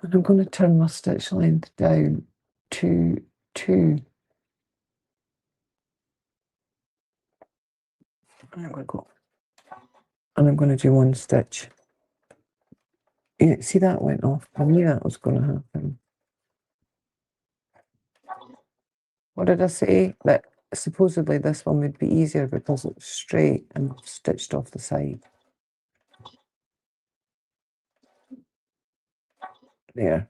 And I'm going to turn my stitch length down to 2. And I'm going to go. And I'm going to do one stitch. Yeah, see, that went off. I knew that was going to happen. What did I say? That supposedly this one would be easier because it's straight and stitched off the side. There.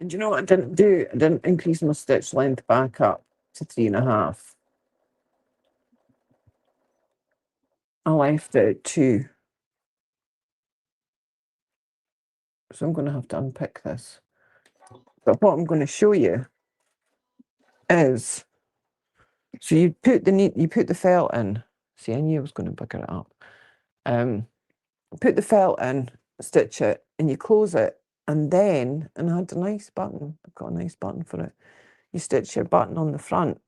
And you know what I didn't do? I didn't increase my stitch length back up to 3.5. I left it at 2. So I'm going to have to unpick this. But what I'm going to show you is, so you put the felt in. See, I knew I was going to bugger it up. Put the felt in, stitch it, and you close it, And then, and I had a nice button, I've got a nice button for it. You stitch your button on the front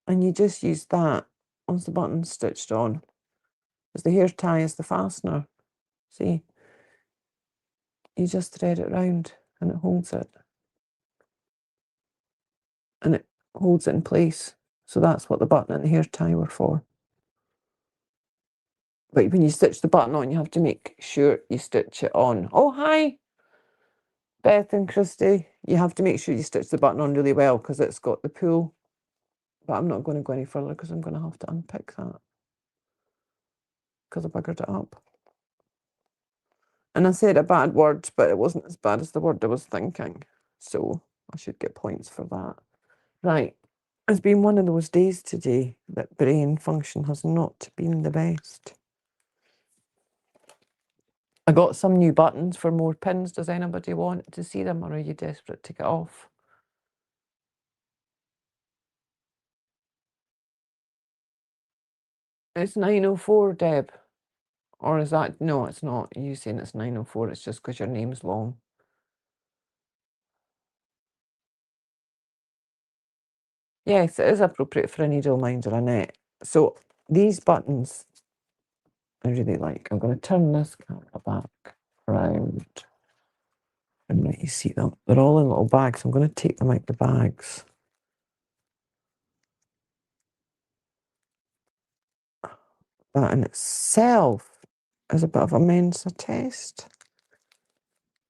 and you just use that once the button's stitched on. As the hair tie is the fastener. See? You just thread it round and it holds it. And it holds it in place. So that's what the button and the hair tie were for. But when you stitch the button on, you have to make sure you stitch it on. Oh, hi, Beth and Christy. You have to make sure you stitch the button on really well because it's got the pull. But I'm not going to go any further because I'm going to have to unpick that because I buggered it up. And I said a bad word, but it wasn't as bad as the word I was thinking. So I should get points for that. Right. It's been one of those days today that brain function has not been the best. I got some new buttons for more pins. Does anybody want to see them or are you desperate to get off? It's 9:04, Deb. Or is that... No, it's not. You saying it's 9:04. It's just because your name's long. Yes, it is appropriate for a needle minder, Annette. So these buttons I really like. I'm going to turn this camera back around and let you see them. They're all in little bags. I'm going to take them out the bags. That in itself is a bit of a Mensa test.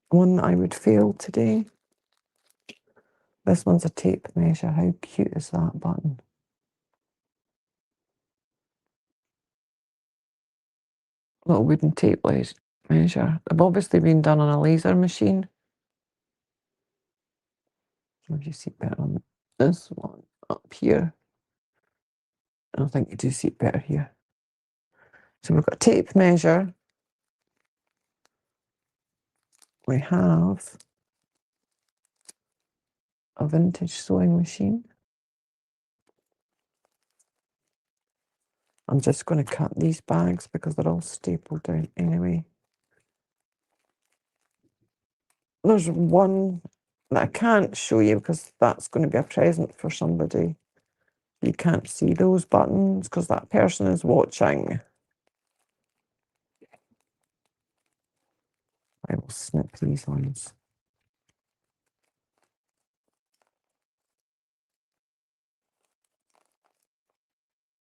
One that I would fail today. This one's a tape measure. How cute is that button? Little wooden tape measure. They've obviously been done on a laser machine. If you see better on this one up here. I think you do see it better here. So we've got a tape measure. We have a vintage sewing machine. I'm just going to cut these bags because they're all stapled down anyway. There's one that I can't show you because that's going to be a present for somebody. You can't see those buttons because that person is watching. I will snip these ones.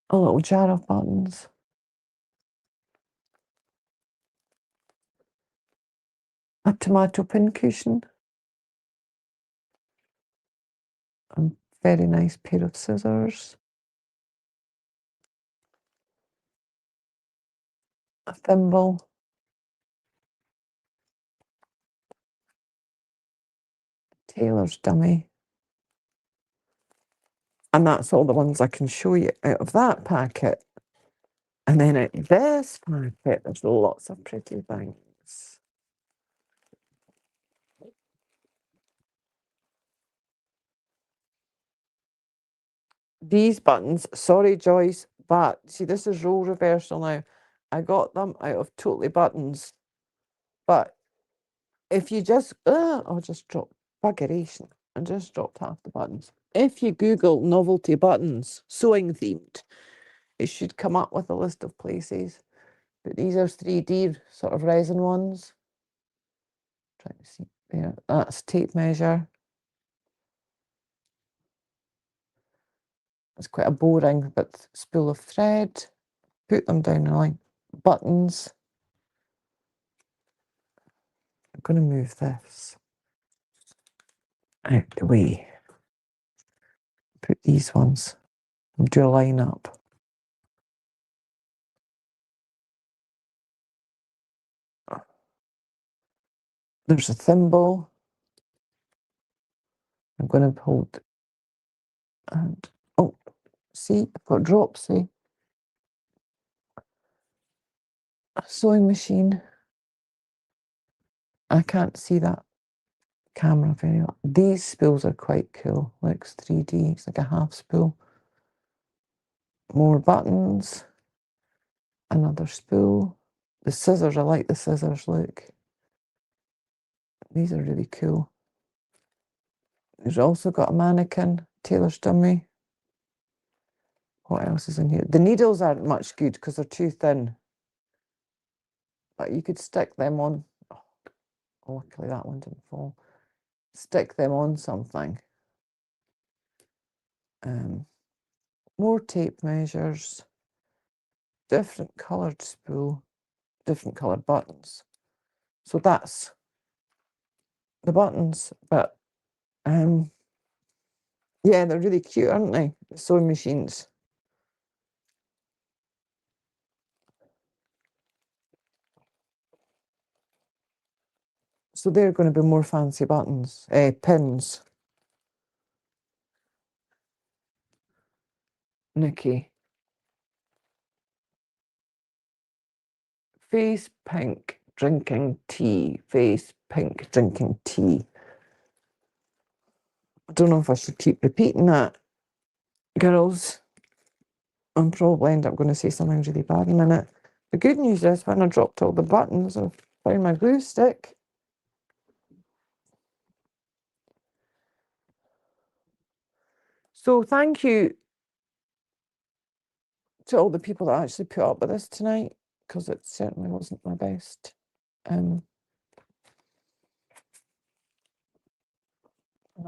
A little jar of buttons. A tomato pincushion. A very nice pair of scissors. A thimble. Tailor's dummy. And that's all the ones I can show you out of that packet. And then out this packet, there's lots of pretty things. These buttons, sorry Joyce, but see this is role reversal now. I got them out of Totally Buttons. But if you just, I'll just drop buggeration and just dropped half the buttons. If you Google novelty buttons, sewing themed, it should come up with a list of places. But these are 3D sort of resin ones. Trying to see there. That's tape measure. It's quite a boring but spool of thread. Put them down the line. Buttons. I'm going to move this out the way. Put these ones and do a line up. There's a thimble. I'm going to hold and oh, see, I've got drops, see. A sewing machine. I can't see that camera very well. These spools are quite cool. Looks 3D. It's like a half spool. More buttons. Another spool. The scissors, I like the scissors, look. These are really cool. There's also got a mannequin, tailor's dummy. What else is in here? The needles aren't much good because they're too thin. But you could stick them on. Oh, luckily that one didn't fall. Stick them on something. More tape measures. Different coloured spool. Different coloured buttons. So that's the buttons. But yeah, they're really cute, aren't they? The sewing machines. So they're going to be more fancy buttons, pins. Nikki. Face pink drinking tea. Face pink drinking tea. I don't know if I should keep repeating that, girls. I'm probably end up going to say something really bad in a minute. The good news is when I dropped all the buttons, I found my glue stick. So thank you to all the people that actually put up with this tonight, because it certainly wasn't my best. I'll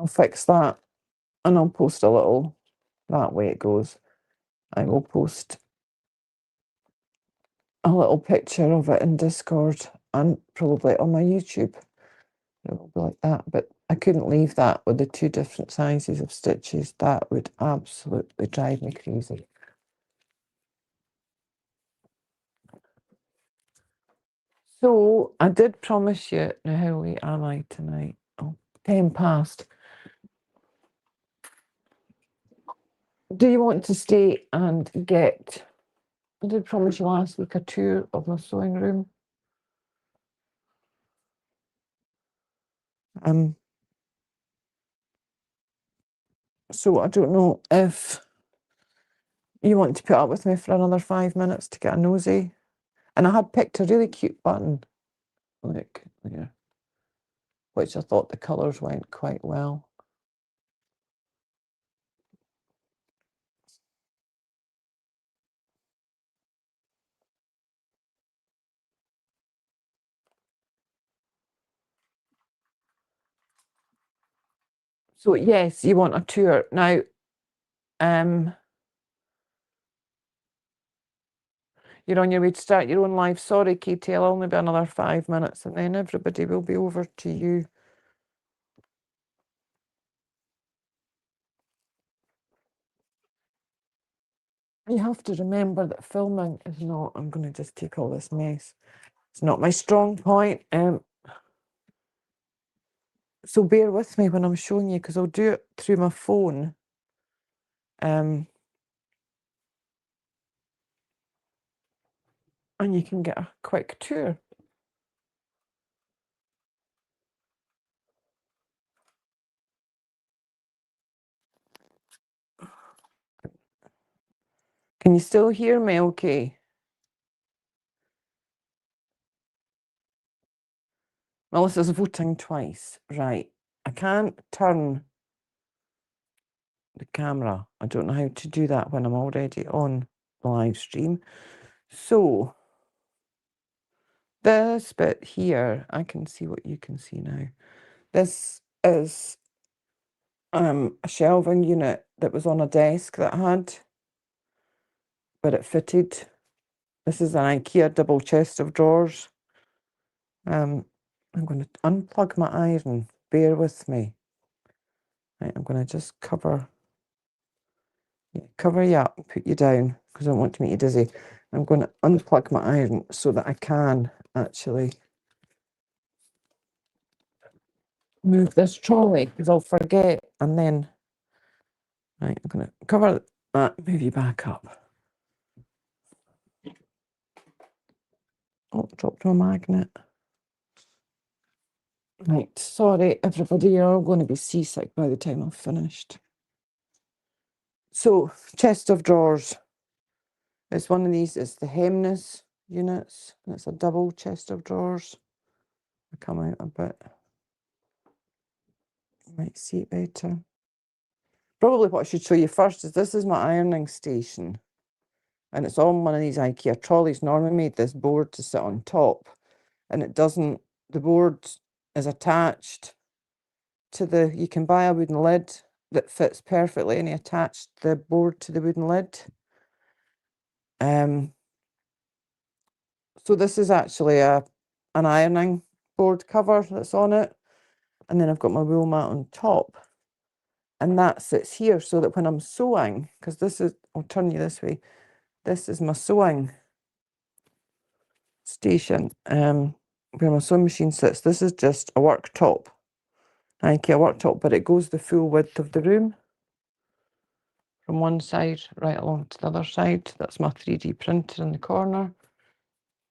fix that and I'll post a little, that way it goes. I will post a little picture of it in Discord and probably on my YouTube. It will be like that, but I couldn't leave that with the two different sizes of stitches. That would absolutely drive me crazy. So I did promise you, now how late am I tonight? Oh, 10 past. Do you want to stay and get, I did promise you last week a tour of my sewing room. So I don't know if you want to put up with me for another 5 minutes to get a nosy. And I had picked a really cute button, look there, which I thought the colours went quite well. So yes, you want a tour. Now, you're on your way to start your own life. Sorry, Katie, I'll only be another 5 minutes and then everybody will be over to you. You have to remember that filming is not, I'm going to just take all this mess. It's not my strong point. So bear with me when I'm showing you, because I'll do it through my phone. And you can get a quick tour. Can you still hear me okay? Melissa's voting twice. Right. I can't turn the camera. I don't know how to do that when I'm already on the live stream. So this bit here, I can see what you can see now. This is a shelving unit that was on a desk that I had, but it fitted. This is an IKEA double chest of drawers. I'm going to unplug my iron. Bear with me. Right, I'm going to just cover you up and put you down because I don't want to make you dizzy. I'm going to unplug my iron so that I can actually move this trolley because I'll forget, and then right, I'm going to cover that, move you back up. Oh, dropped my magnet. Right, sorry everybody, you're all going to be seasick by the time I've finished. So, chest of drawers. It's one of these, it's the hemness units, and it's a double chest of drawers. I come out a bit. Might see it better. Probably what I should show you first is this is my ironing station. And it's on one of these IKEA trolleys. Norma made this board to sit on top. And it doesn't, the board is attached to the, you can buy a wooden lid that fits perfectly, and he attached the board to the wooden lid. So this is actually an ironing board cover that's on it. And then I've got my wool mat on top. And that sits here so that when I'm sewing, because this is, I'll turn you this way, this is my sewing station, where my sewing machine sits. This is just a worktop, IKEA worktop, but it goes the full width of the room from one side right along to the other side. That's my 3D printer in the corner.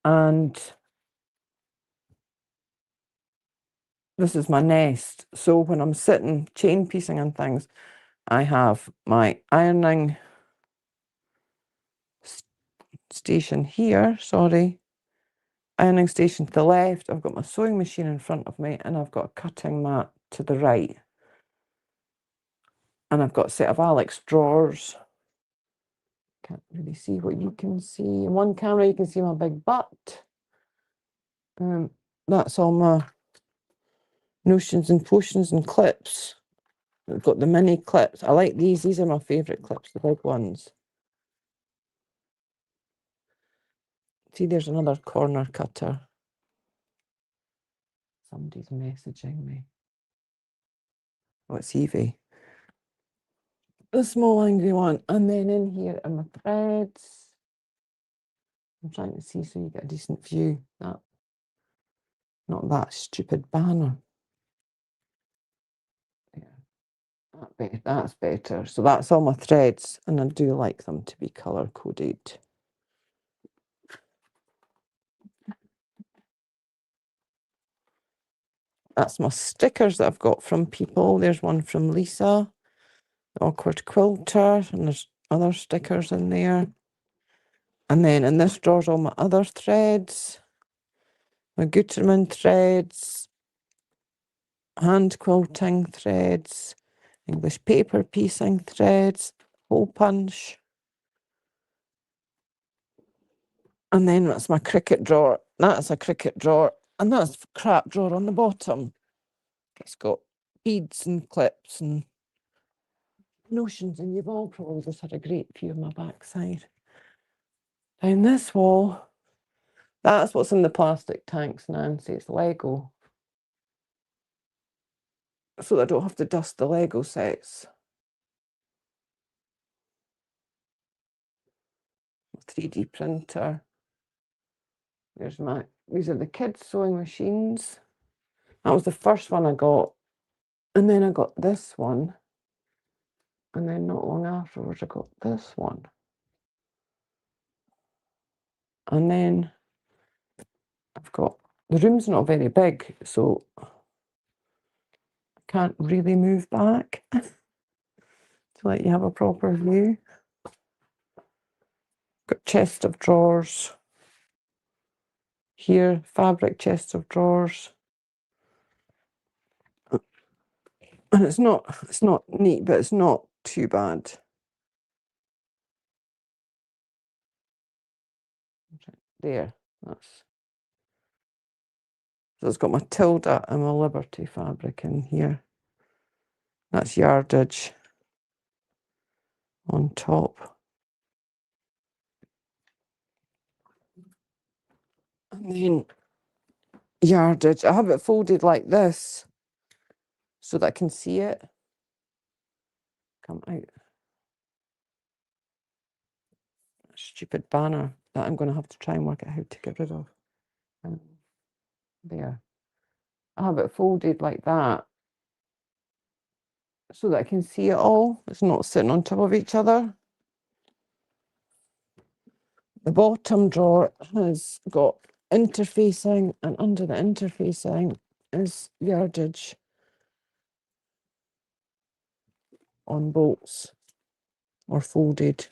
And this is my nest. So when I'm sitting chain piecing and things, I have my ironing station here, ironing station to the left. I've got my sewing machine in front of me, and I've got a cutting mat to the right. And I've got a set of Alex drawers. Can't really see what you can see. In one camera, you can see my big butt. That's all my notions and potions and clips. I've got the mini clips. I like these. These are my favourite clips, the big ones. See, there's another corner cutter. Somebody's messaging me. Oh, it's Evie. The small angry one. And then in here are my threads. I'm trying to see so you get a decent view. Not that stupid banner. Yeah, that's better. So that's all my threads, and I do like them to be colour coded. That's my stickers that I've got from people. There's one from Lisa, the Awkward Quilter, and there's other stickers in there. And then in this drawer's all my other threads, my Gutermann threads, hand quilting threads, English paper piecing threads, hole punch. And then that's my cricket drawer. That's a cricket drawer. And that's a crap drawer on the bottom. It's got beads and clips and notions, and you've all probably just had a great view of my backside. Down this wall, that's what's in the plastic tanks, Nancy. It's Lego. So that I don't have to dust the Lego sets. 3D printer. These are the kids' sewing machines. That was the first one I got. And then I got this one. And then not long afterwards, I got this one. And then I've got, the room's not very big, so I can't really move back to let you have a proper view. Got chest of drawers here, fabric chest of drawers. And it's not neat, but it's not too bad. There, so it's got my Tilda and my Liberty fabric in here. That's yardage on top. And then yardage, I have it folded like this so that I can see it come out. Stupid banner that I'm going to have to try and work out how to get rid of. There. I have it folded like that so that I can see it all. It's not sitting on top of each other. The bottom drawer has got interfacing, and under the interfacing is yardage on bolts or folded.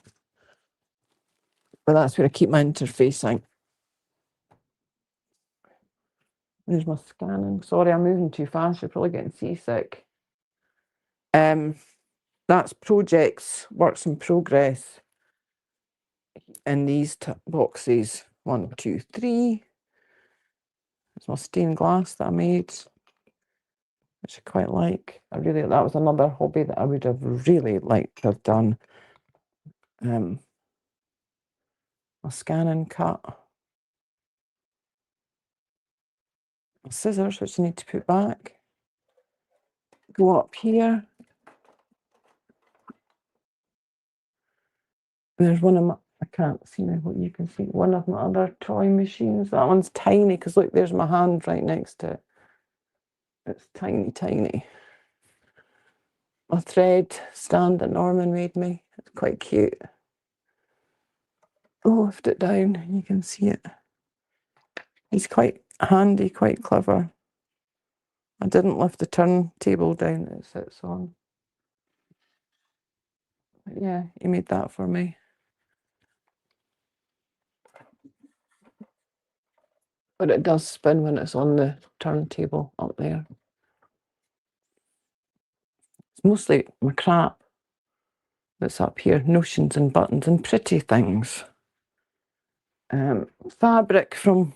But that's where I keep my interfacing. There's my scanning. Sorry, I'm moving too fast. You're probably getting seasick. That's projects, works in progress in these boxes. 1, 2, 3. It's my stained glass that I made, which I quite like. That was another hobby that I would have really liked to have done. A scan and cut. Scissors, which I need to put back. Go up here. There's one of my, I can't see now what you can see, one of my other toy machines. That one's tiny, because look, there's my hand right next to it. It's tiny, tiny. A thread stand that Norman made me. It's quite cute. I'll lift it down, you can see it. He's quite handy, quite clever. I didn't lift the turntable down that it sits on. But yeah, he made that for me. But it does spin when it's on the turntable up there. It's mostly my crap that's up here, notions and buttons and pretty things. Fabric from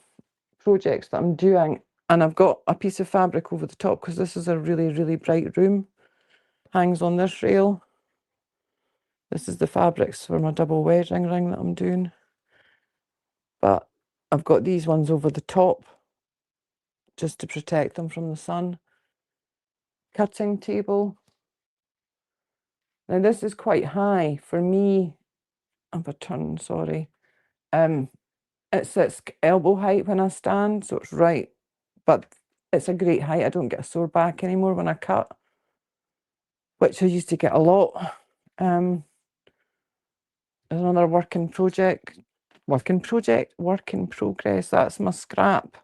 projects that I'm doing, and I've got a piece of fabric over the top because this is a really, really bright room. Hangs on this rail. This is the fabrics for my double wedding ring that I'm doing. But I've got these ones over the top just to protect them from the sun. Cutting table. Now this is quite high for me. I've a turn, sorry. It sits elbow height when I stand, so it's right. But it's a great height. I don't get a sore back anymore when I cut, which I used to get a lot. There's another work in progress. That's my scrap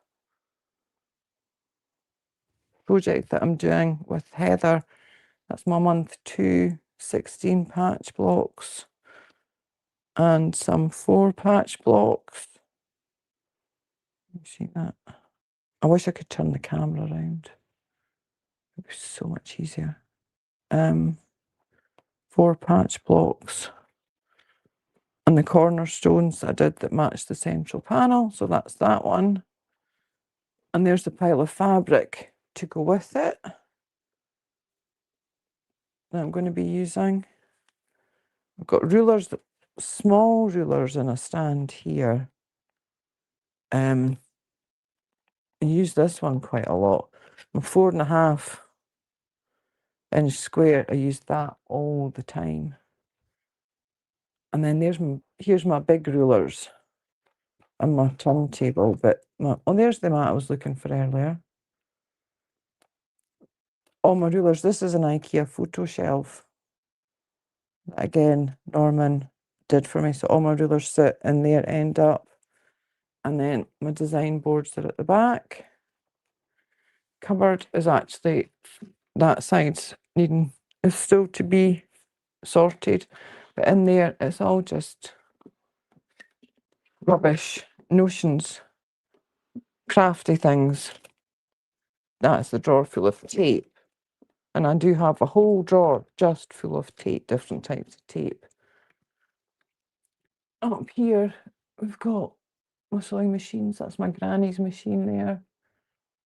project that I'm doing with Heather. That's my month 2 16 patch blocks and some 4 patch blocks. You see that? I wish I could turn the camera around. It was so much easier. 4 patch blocks and the cornerstones I did that matched the central panel. So that's that one. And there's the pile of fabric to go with it that I'm going to be using. I've got rulers, small rulers in a stand here. I use this one quite a lot. My 4.5 inch square, I use that all the time. And then here's my big rulers and my turntable. But there's the mat I was looking for earlier. All my rulers. This is an IKEA photo shelf. Again, Norman did for me. So all my rulers sit in there, end up. And then my design boards are at the back. Cupboard is actually, that side's is still to be sorted. But in there, it's all just rubbish, notions, crafty things. That's the drawer full of tape. And I do have a whole drawer just full of tape, different types of tape. Up here, we've got my sewing machines. That's my granny's machine there.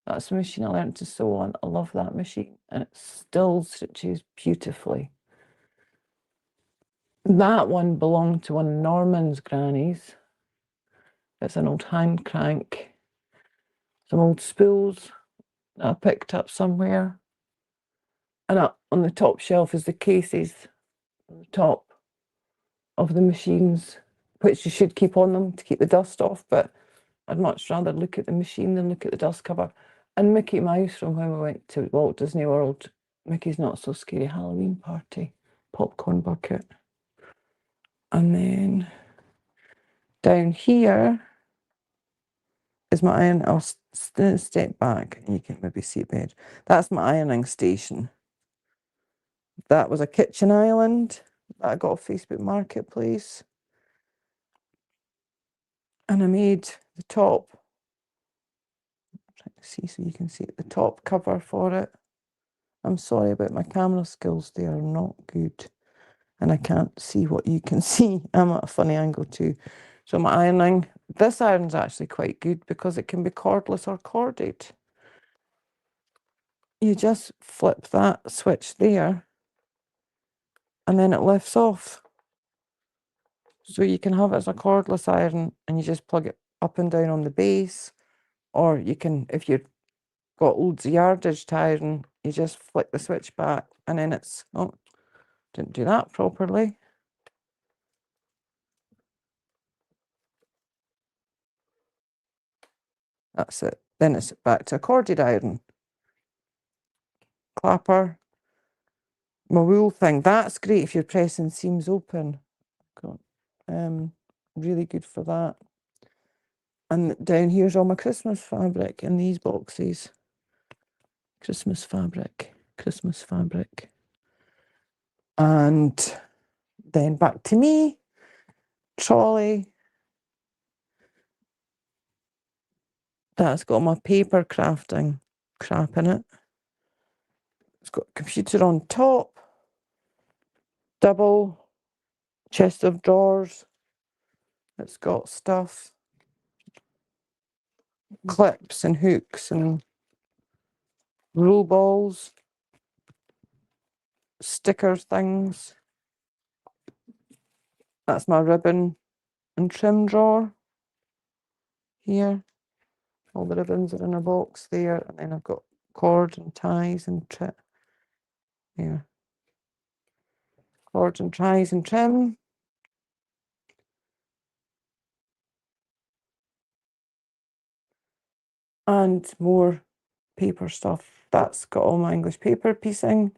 That's the machine I learned to sew on. I love that machine. And it still stitches beautifully. That one belonged to one of Norman's grannies. It's an old hand crank. Some old spools that I picked up somewhere. And up on the top shelf is the cases on the top of the machines, which you should keep on them to keep the dust off, but I'd much rather look at the machine than look at the dust cover. And Mickey Mouse from when we went to Walt Disney World. Mickey's Not So Scary Halloween Party. Popcorn bucket. And then down here is my iron. I'll step back and you can maybe see it better. That's my ironing station. That was a kitchen island that I got off Facebook Marketplace. And I made the top. I'm trying to see so you can see it, the top cover for it. I'm sorry about my camera skills, they are not good. And I can't see what you can see. I'm at a funny angle too. So my ironing, this iron's actually quite good because it can be cordless or corded. You just flip that switch there and then it lifts off. So you can have it as a cordless iron and you just plug it up and down on the base, or you can, if you've got loads of yardage to iron, you just flick the switch back and then it's, oh, didn't do that properly. That's it. Then it's back to a corded iron. Clapper. My wool thing, that's great if you're pressing seams open. Really good for that. And down here's all my Christmas fabric in these boxes. Christmas fabric, Christmas fabric. And then back to me, trolley. That's got my paper crafting crap in it. It's got a computer on top, double chest of drawers. It's got stuff, clips and hooks and roll balls, sticker things. That's my ribbon and trim drawer here. All the ribbons are in a box there, and then I've got cord and ties and trim. Here. Cord and ties and trim. And more paper stuff. That's got all my English paper piecing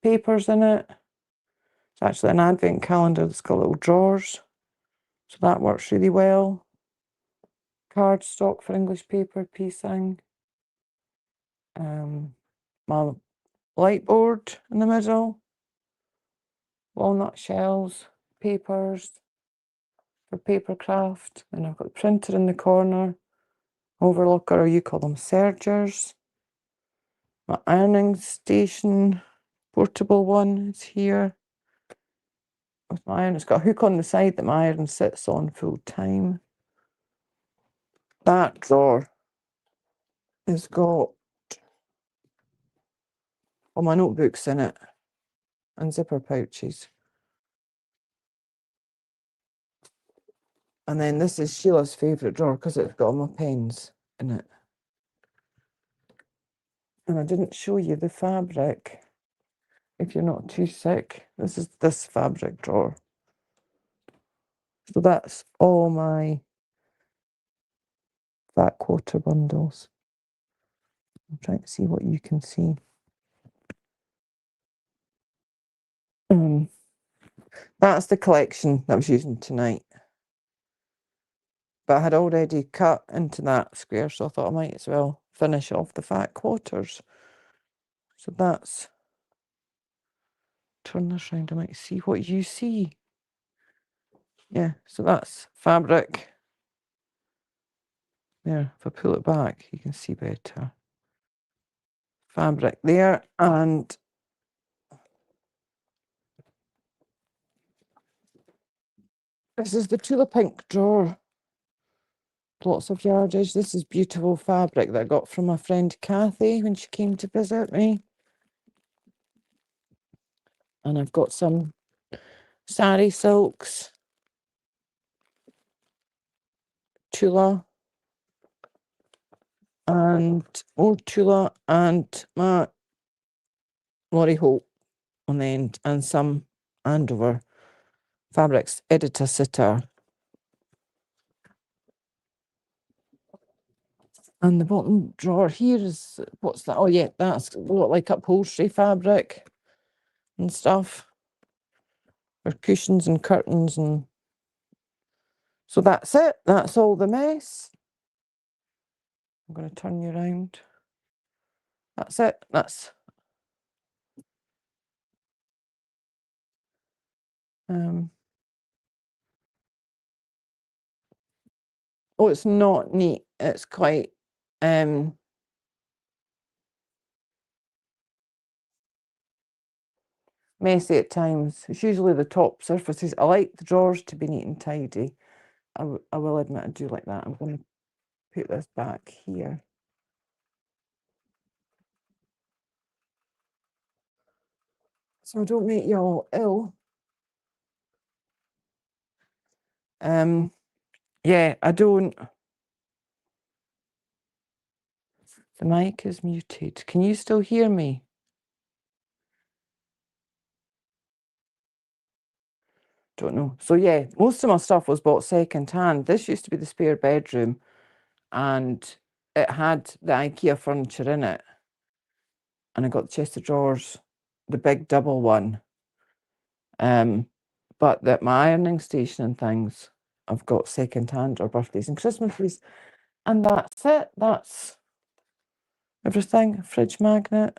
papers in it. It's actually an advent calendar that's got little drawers, so that works really well. Cardstock for English paper piecing. My light board in the middle. Walnut shells, papers for paper craft. And I've got the printer in the corner. Overlocker, or you call them sergers. My ironing station, portable one, is here. With my iron, it's got a hook on the side that my iron sits on full time. That drawer has got all my notebooks in it and zipper pouches. And then this is Sheila's favourite drawer because it's got all my pens in it. And I didn't show you the fabric. If you're not too sick, this is this fabric drawer. So that's all my fat quarter bundles. I'm trying to see what you can see. That's the collection that I was using tonight. But I had already cut into that square, so I thought I might as well finish off the fat quarters. So that's, turn this around, I might see what you see. Yeah, so that's fabric. There, if I pull it back, you can see better. Fabric there, and this is the Tula Pink drawer. Lots of yardage. This is beautiful fabric that I got from my friend Kathy when she came to visit me. And I've got some sari silks, Tula, and more Tula, and my Lorry Hope on the end, and some Andover fabrics, editor sitter. And the bottom drawer here is, what's that? Oh yeah, that's like upholstery fabric and stuff. Or cushions and curtains, and so that's it. That's all the mess. I'm going to turn you around. That's it. That's oh, it's not neat. It's quite messy at times. It's usually the top surfaces. I like the drawers to be neat and tidy. I will admit I do like that. I'm going to put this back here. So I don't make you all ill. Yeah, I don't. The mic is muted. Can you still hear me? Don't know. So yeah, most of my stuff was bought second hand. This used to be the spare bedroom, and it had the IKEA furniture in it. And I got the chest of drawers, the big double one. But that my ironing station and things, I've got second hand or birthdays and Christmases. And that's it. That's everything. Fridge magnet.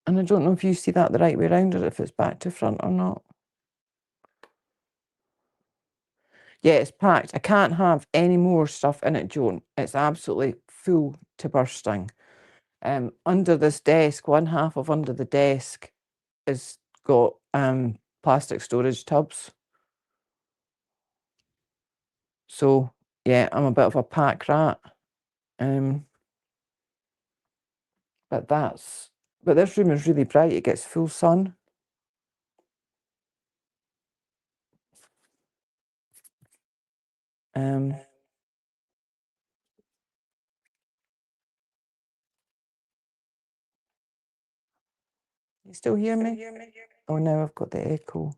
And I don't know if you see that the right way around or if it's back to front or not. Yeah, it's packed. I can't have any more stuff in it, Joan. It's absolutely full to bursting. Under this desk, one half of under the desk is got plastic storage tubs. So yeah, I'm a bit of a pack rat. But this room is really bright. It gets full sun. You still hear me? Oh, now I've got the echo.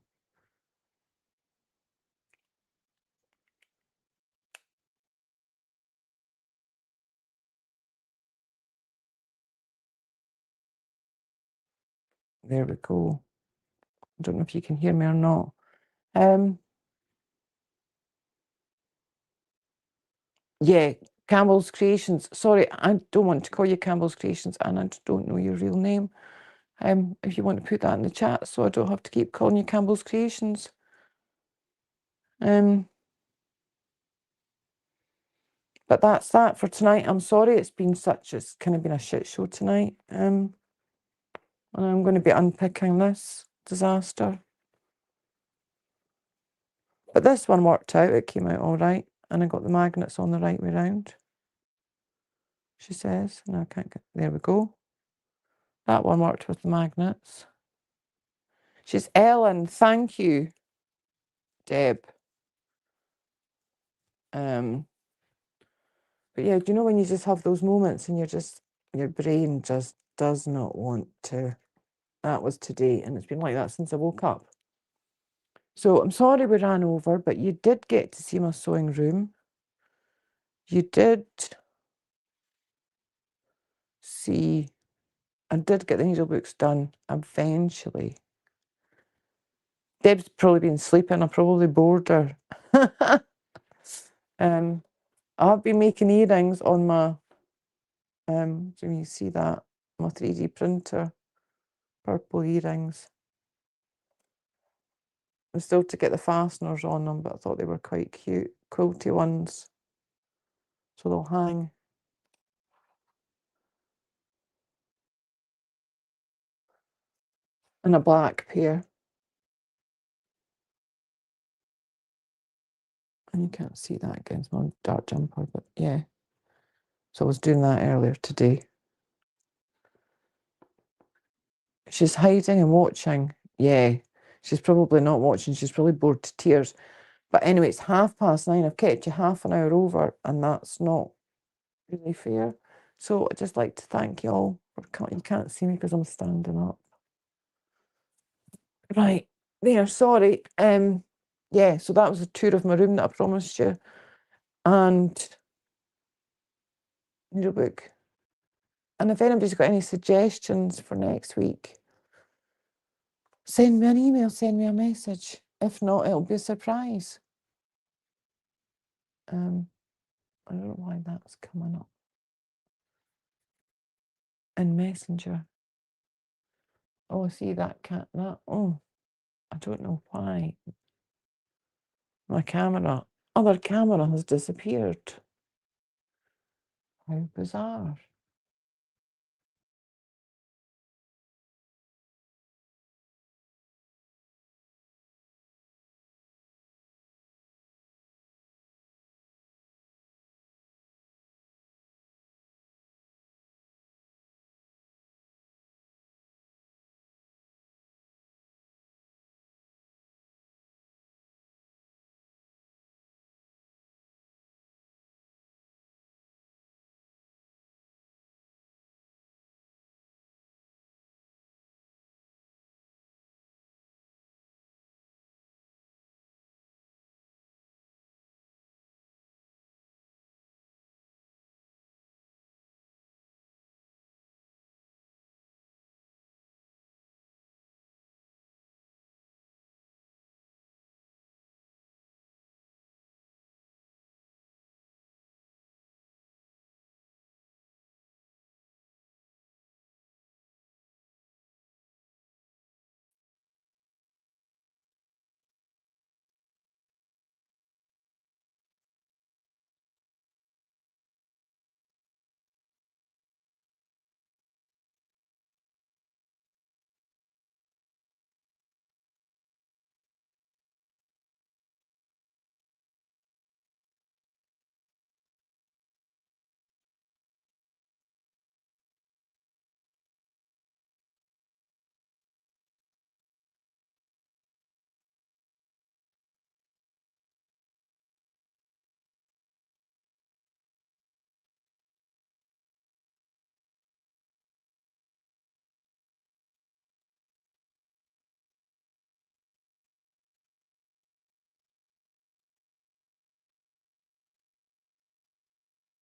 There we go. I don't know if you can hear me or not. Yeah, Campbell's Creations. Sorry, I don't want to call you Campbell's Creations, and I don't know your real name. If you want to put that in the chat, so I don't have to keep calling you Campbell's Creations. But that's that for tonight. I'm sorry it's kind of been a shit show tonight. And I'm going to be unpicking this disaster. But this one worked out. It came out all right. And I got the magnets on the right way round. She says. No, I can't get... There we go. That one worked with the magnets. She's Ellen. Thank you, Deb. But yeah, do you know when you just have those moments and your brain just does not want to... That was today, and it's been like that since I woke up. So I'm sorry we ran over, but you did get to see my sewing room. You did see... I did get the needle books done eventually. Deb's probably been sleeping. I probably bored her. I've been making earrings on my... so you see that? My 3D printer. Purple earrings. I'm still to get the fasteners on them, but I thought they were quite cute. Quilty ones. So they'll hang. And a black pair. And you can't see that against my dark jumper, but yeah. So I was doing that earlier today. She's hiding and watching. Yeah. She's probably not watching. She's probably bored to tears. But anyway, it's 9:30. I've kept you half an hour over, and that's not really fair. So I'd just like to thank you all. You can't see me because I'm standing up. Right, there, sorry. Yeah, so that was a tour of my room that I promised you. And needlebook. And if anybody's got any suggestions for next week, send me an email, send me a message. If not, it'll be a surprise. I don't know why that's coming up. In Messenger. Oh, see that cat, oh, I don't know why. My other camera has disappeared. How bizarre.